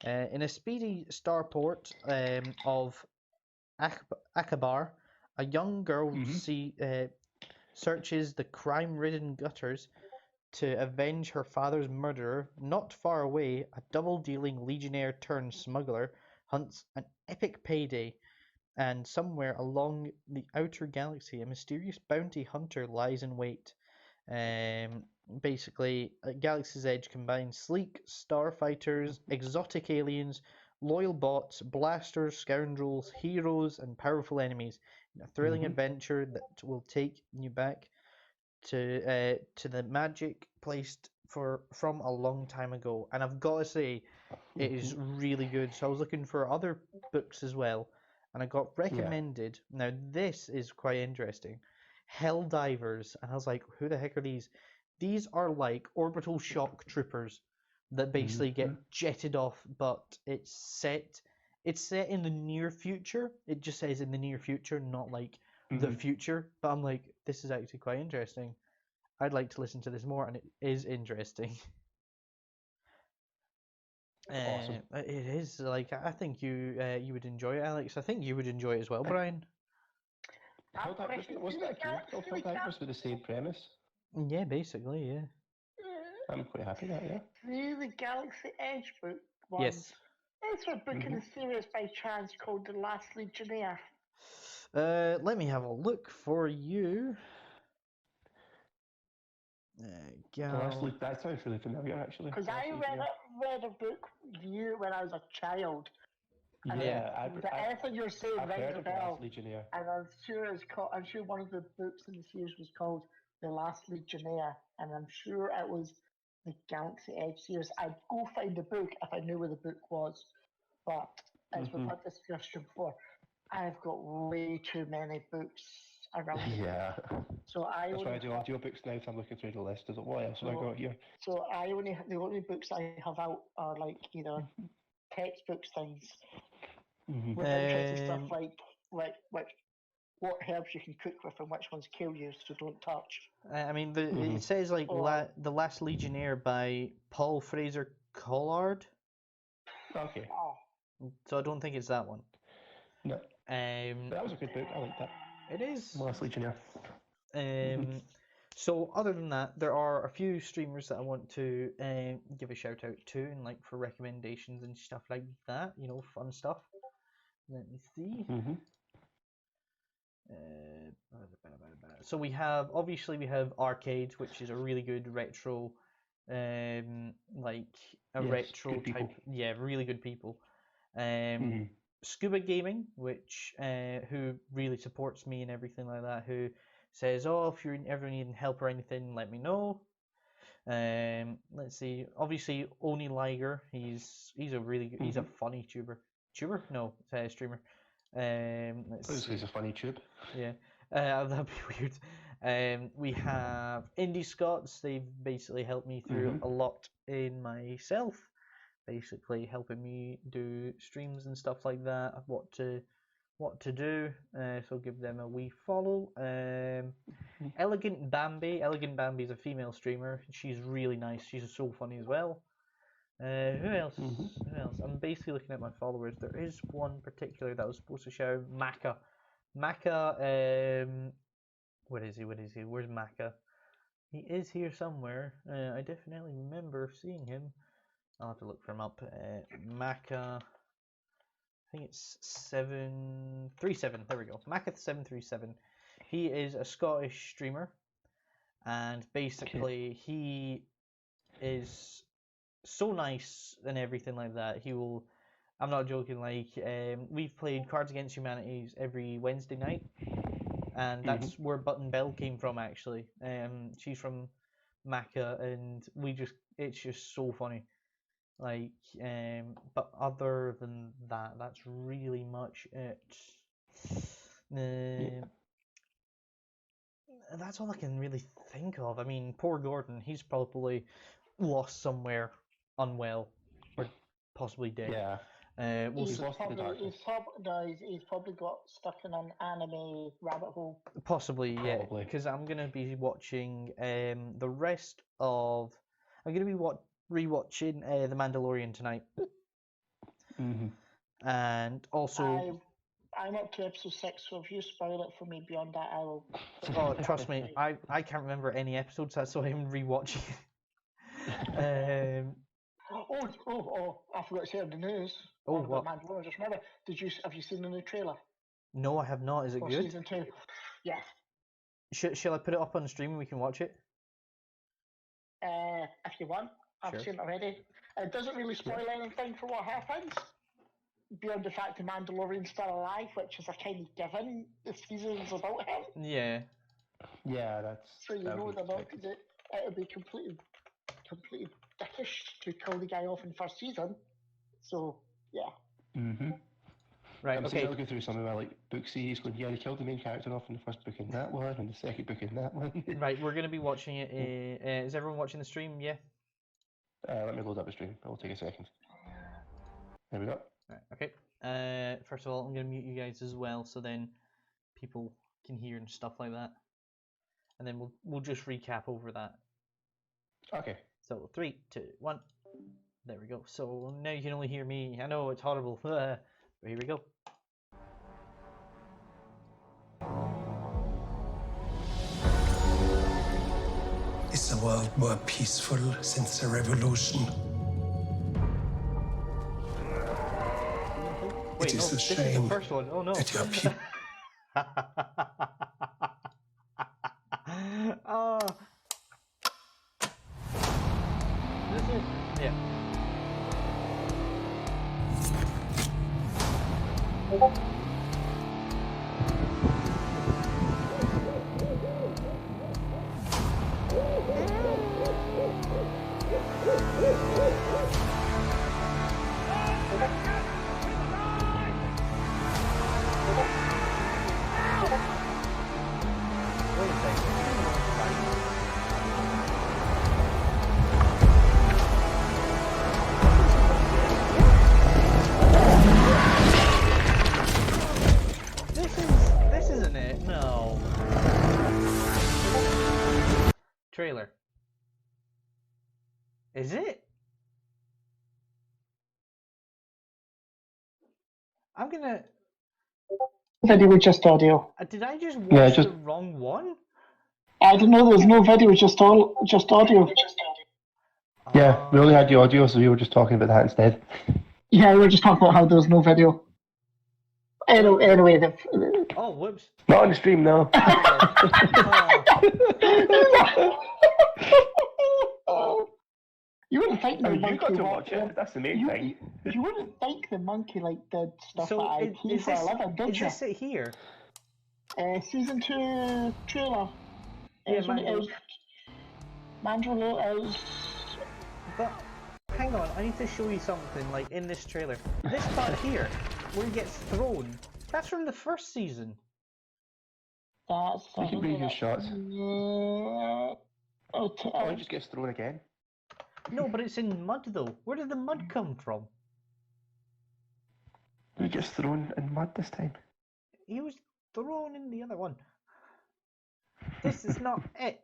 In a speedy starport of Akabar, a young girl searches the crime-ridden gutters to avenge her father's murderer. Not far away, a double-dealing legionnaire turned smuggler hunts an epic payday, and somewhere along the outer galaxy, a mysterious bounty hunter lies in wait. Basically, Galaxy's Edge combines sleek starfighters, exotic aliens, loyal bots, blasters, scoundrels, heroes, and powerful enemies in a thrilling adventure that will take you back to the magic placed from a long time ago. And I've got to say, it is really good. So I was looking for other books as well, and I got recommended. Now this is quite interesting. Helldivers, and I was like, who the heck are these? These are like orbital shock troopers that basically get jetted off, but it's set in the near future. It just says in the near future, not like the future. But I'm like, this is actually quite interesting. I'd like to listen to this more, and it is interesting. Awesome. It is, like, I think you would enjoy it, Alex. I think you would enjoy it as well, Brian. Wasn't that good? Helldivers with the same premise. Yeah, basically, yeah. I'm quite happy with that, yeah. The Galaxy Edge book ones. Yes. Is there a book in the series by chance called The Last Legionnaire? Let me have a look for you. That sounds really familiar, actually. Because I read a book when I was a child. Yeah, anything you're saying rings a bell. Legionnaire. And I'm sure one of the books in the series was called The Last Legionnaire, and I'm sure it was the Galaxy Edge series. I'd go find the book if I knew where the book was, but as we've had this discussion before, I've got way too many books around. Yeah. So that's why I do audiobooks now. So I'm looking through the list. Is what else have I got here? So the only books I have out are like textbooks things. With interesting stuff like what herbs you can cook with and which ones kill you, so don't touch. I mean, it says like The Last Legionnaire by Paul Fraser Collard. Okay. So I don't think it's that one. No. That was a good book. I like that. It is. Last Legionnaire. So other than that, there are a few streamers that I want to give a shout out to, and like for recommendations and stuff like that. Fun stuff. Let me see. So we have Arcade, which is a really good retro, retro type. People. Yeah, really good people. Scuba Gaming, which who really supports me and everything like that. Who says, if you're ever needing help or anything, let me know. Let's see. Obviously, Oni Liger. He's a really good, he's a funny streamer. He's a funny tube. Yeah, that'd be weird. We have Indie Scots. They've basically helped me through a lot in myself, basically helping me do streams and stuff like that. What to do. So give them a wee follow. Elegant Bambi. Elegant Bambi is a female streamer. She's really nice. She's so funny as well. Who else? I'm basically looking at my followers. There is one particular that I was supposed to show. Maka. Where is he? Where's Maka? He is here somewhere. I definitely remember seeing him. I'll have to look for him up. Maka. I think it's 737. There we go. Maka737. He is a Scottish streamer, and basically he is so nice and everything like that. He will. I'm not joking. We've played Cards Against Humanity every Wednesday night, and that's where Button Bell came from. Actually, she's from Maka, and it's just so funny. But other than that, that's really much it. That's all I can really think of. I mean, poor Gordon, he's probably lost somewhere unwell or possibly dead. Yeah. We'll He's lost in the probably darkness. he's probably got stuck in an anime rabbit hole. possibly, yeah, Probably. because I'm gonna be watching the rest of. I'm gonna be rewatching The Mandalorian tonight, and also. I'm up to episode 6, so if you spoil it for me beyond that, I will. Oh, trust me, I can't remember any episodes. That's why I'm rewatching. I forgot to say on the news. Oh, About what? Mandalorian. Just remember, have you seen the new trailer No, I have not. Is it for good? season 2? Yes. Shall I put it up on the stream and we can watch it? If you want, I've Sure. seen it already. It doesn't really spoil anything for what happens, beyond the fact the Mandalorian's still alive, which is a kind of given. The season's about him, Yeah. Yeah, that's. so you know they're not. It would be completely dickish to kill the guy off in first season. So yeah. Right. I'm Okay. I'll go through some of my like book series. Going, yeah, they killed the main character off in the first book in that one, and the second book in that one. Right. We're gonna be watching it. Is everyone watching the stream? Yeah. Let me load up the stream. It will take a second. There we go. Right. Okay. First of all, I'm gonna mute you guys as well, so then people can hear and stuff like that, and then we'll just recap over that. Okay. So 3, 2, 1. There we go. So now you can only hear me. I know it's horrible. But here we go. Is the world more peaceful since the revolution? Wait, It is no, a this is shame the first one. Oh no. that your people. This is yeah. Wait a second. This isn't it. No. Trailer. Is it? I'm gonna. Video with just audio. Did I just watch the wrong one? I don't know. There's no video. Just audio. Yeah, we only had the audio, so we were just talking about that instead. Yeah, we were just talking about how there's no video. Anyway, Oh, whoops. Not on the stream, no. You wouldn't think the monkey you got to watch it. That's the main thing. You wouldn't think the monkey did stuff like IP is for a living, did you? this it here? Season 2 trailer. Yeah, Mandalorian. But hang on, I need to show you something. Like in this trailer, this part here, where he gets thrown. That's from the first season. That's. We can read your shots. Oh, he just gets thrown again. No, but it's in mud though. Where did the mud come from? He gets thrown in mud this time. He was thrown in the other one. This is not it.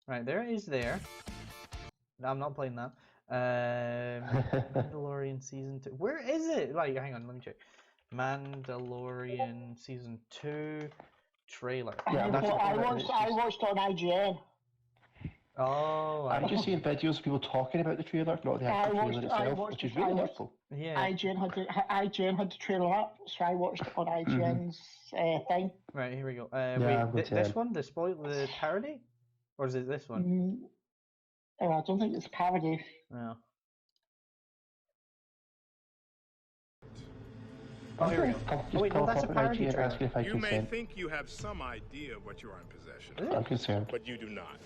Right, there it is there. No, I'm not playing that. Mandalorian Season 2. Where is it? Like, hang on, let me check. Mandalorian Season 2 trailer. Yeah, I watched it on IGN. Oh, I'm just seeing videos of people talking about the trailer, not the actual trailer itself, which is really helpful. Yeah. IGN had the trailer up, so I watched it on IGN's thing. Right, here we go. Yeah, wait, this one, the parody? Or is it this one? I don't think it's parody. No. Oh, here we go. Oh, wait, no, that's a parody trailer. You may think you have some idea of what you are in possession of. I'm concerned. But you do not.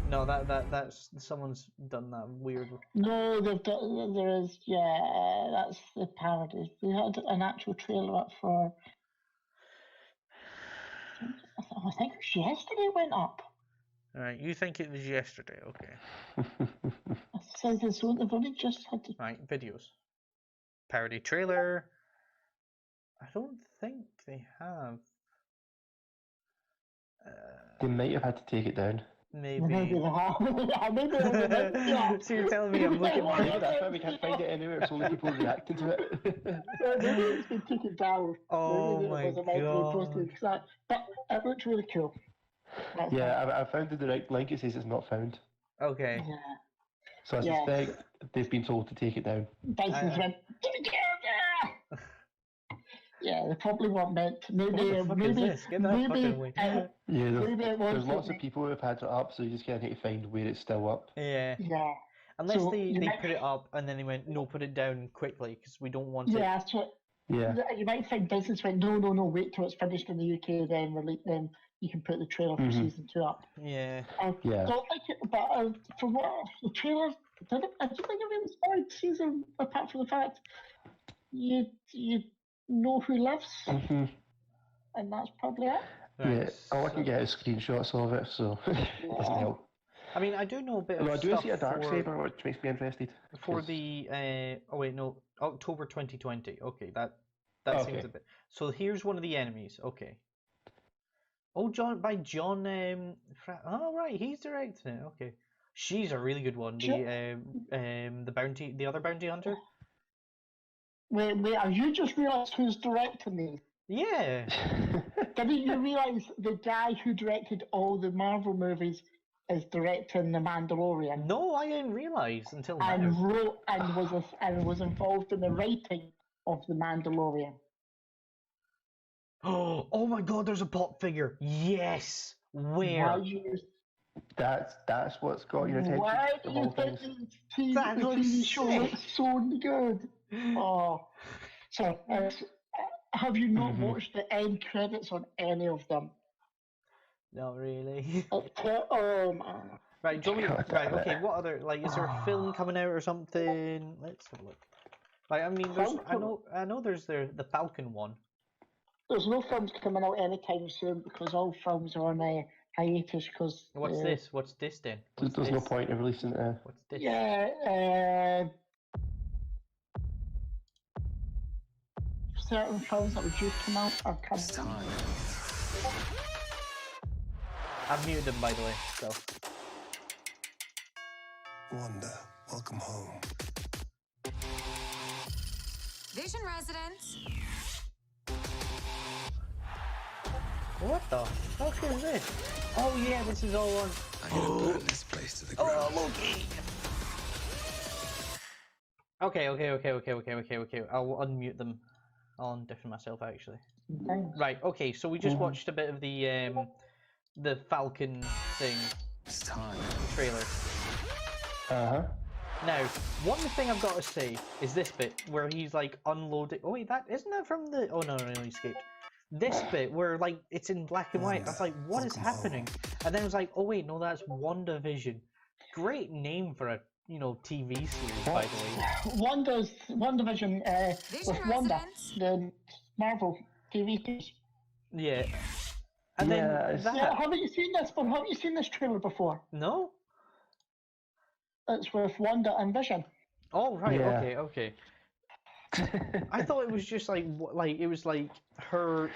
No, that's someone's done that weird. No, there is, that's the parody. They had an actual trailer up for. I think it was yesterday it went up. Alright, you think it was yesterday, okay. It says it's only they've only just had to. Right, videos. Parody trailer. I don't think they have. They might have had to take it down. Maybe Maybe. they have. Maybe they have. Yeah. So you're telling me I'm looking Maybe for... that's why we can't find it anywhere. It's only people reacting to it. Maybe it's been taken down. Oh Maybe my it was about to be god. posted. But it looks really cool. That's Yeah, I found the direct link. It says it's not found. Okay. Yeah. So I Yeah. suspect they've been told to take it down. Dyson's went. Yeah, they probably weren't meant. Maybe, What the fuck maybe, is this? Get that maybe, fucking away. Yeah, maybe it was. there's lots of people who have had it up, so you just kind of need to find where it's still up. Yeah. Yeah. Unless So they you might- put it up and then they went, no, put it down quickly because we don't want it. Yeah, so Yeah. you might think Dyson's went, no, wait till it's finished in the UK, then you can put the trailer for season 2 up. Yeah. I Yeah. don't think it, but from what the trailer, I don't think it really spoiled season apart from the fact you know who lives, hmm and that's probably it. Right, Yeah. All I so- can get is screenshots of it, so it doesn't help. I mean, I do know a bit Although of I do stuff see a dark for, saber, which makes me interested. for 'cause- the oh wait, no, October 2020. Okay, that Okay. seems a bit. So here's one of the enemies. Okay. Oh, John oh right, he's directing it. Okay, she's a really good one. The other bounty hunter. Wait, have you just realised who's directing these? Yeah. Didn't you realise the guy who directed all the Marvel movies is directing The Mandalorian? No, I didn't realize until now. And wrote and was involved in the writing of The Mandalorian. Oh my God! There's a pop figure. Yes. Where? Why you That's what's got your attention. Why do of you all think things. That the looks TV show sick. looks so good? Oh, so have you not Mhm. watched the end credits on any of them? Not really. Oh man. Right, do you want me? God Right, damn it. okay. What other is there a film coming out or something? Let's have a look. Like, I mean, there's I know there's the Falcon one. There's no films coming out anytime soon because all films are on a hiatus because. What's this? What's this then? What's There's no this? point in releasing it. What's this? Yeah, certain films that were due to come out are coming. I've muted them, by the way. So Wanda, welcome home. Vision residents. what the fuck is this? Oh yeah, this is all on. I'm gonna burn this place to the ground. Oh, Loki. Okay. I'll unmute them. I'll undeafen myself actually. Right. Okay. So we just watched a bit of the Falcon thing It's time. trailer. Uh-huh. Now, one thing I've got to say is this bit where he's like unloading. Oh wait, that isn't that from the? Oh no, he escaped. This bit where like it's in black and white. I was like, what is happening? And then I was like, oh wait, no, that's WandaVision. Great name for a TV series, by the way. WandaVision Vision with Wanda, residents. the Marvel TV series. Yeah. And Yeah, then it's- that. Yeah, haven't you seen this? But haven't you seen this trailer before? No. It's with Wanda and Vision. Oh right. Yeah. Okay. I thought it was just like it was like her.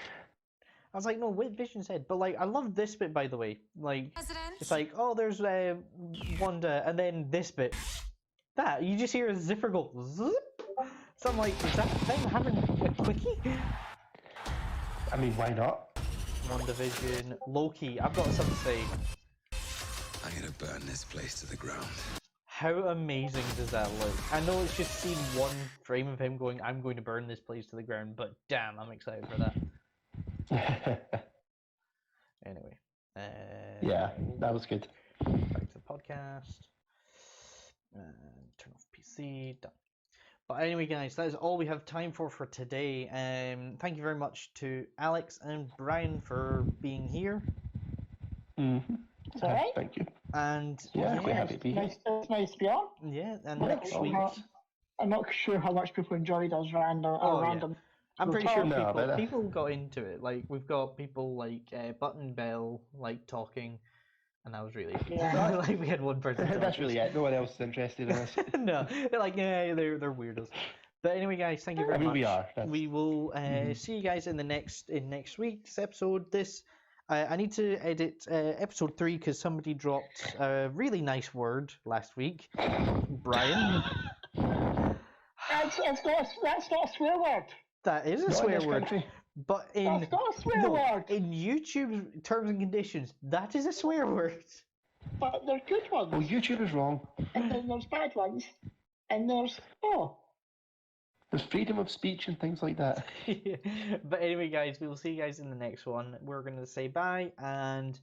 I was like, no, what Vision said, but like I love this bit, by the way. Like Residents. it's like, oh, there's Wanda, and then this bit. That you just hear a zipper go. Zip. So I'm like, is that them having a quickie? I mean, why not? WandaVision, Loki. I've got something to say. I'm gonna burn this place to the ground. How amazing does that look? I know it's just seen one frame of him going, I'm going to burn this place to the ground, but damn, I'm excited for that. Anyway. Yeah, that was good. Back to the podcast. Turn off PC. Done. But anyway, guys, that is all we have time for today. Thank you very much to Alex and Brian for being here. Mm-hmm. Is that right? Thank you. And Yeah, quite happy to be here. It's nice to be on. yeah, and Yeah, next oh, week. I'm not sure how much people enjoyed us random. Oh, yeah. random. I'm pretty sure No, but, people got into it. Like we've got people like Button Bell like talking. And that was really Yeah. like we had one person. That's really it. No one else is interested in this. No, they're like, yeah, they're weirdos. But anyway, guys, thank you very much. We are. We will see you guys in next week's episode. I need to edit episode 3 because somebody dropped a really nice word last week. Brian. That's not a swear word. That is a Not in swear this word. country. But in That's not a swear word. in YouTube's terms and conditions, that is a swear word. But they're good ones. Well, YouTube is wrong. And then there's bad ones. And there's There's freedom of speech and things like that. But anyway, guys, we will see you guys in the next one. We're going to say bye and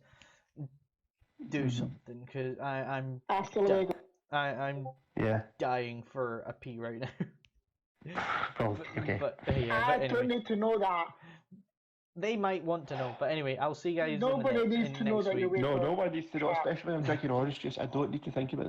do something because I'm Hasta luego. I'm Yeah. dying for a pee right now. Oh, okay. But I anyway, don't need to know that. they might want to know. But anyway, I'll see you guys. Nobody needs in to know next that you're week. waiting. No, nobody needs to know, especially when I'm drinking orange juice. I don't need to think about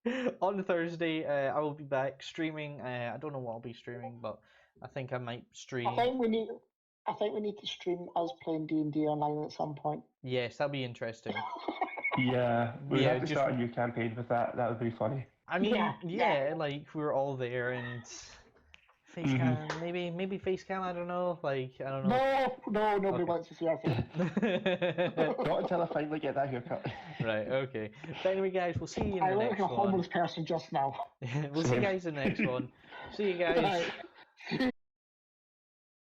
that. On Thursday, I will be back streaming. I don't know what I'll be streaming, but I think I might stream. I think we need to stream us playing D&D online at some point. Yes, that'll be interesting. Yeah, we Yeah, have to just- start a new campaign with that. That would be funny. I mean, Yeah. like we're all there and face cam, maybe face cam. I don't know. Like I don't know. No, nobody Okay. wants to see our face. Not until I finally get that haircut. Right. Okay. But anyway, guys, we'll see you in I the look next like a one. homeless person just now. We'll see you guys in the next one. See you guys. Right.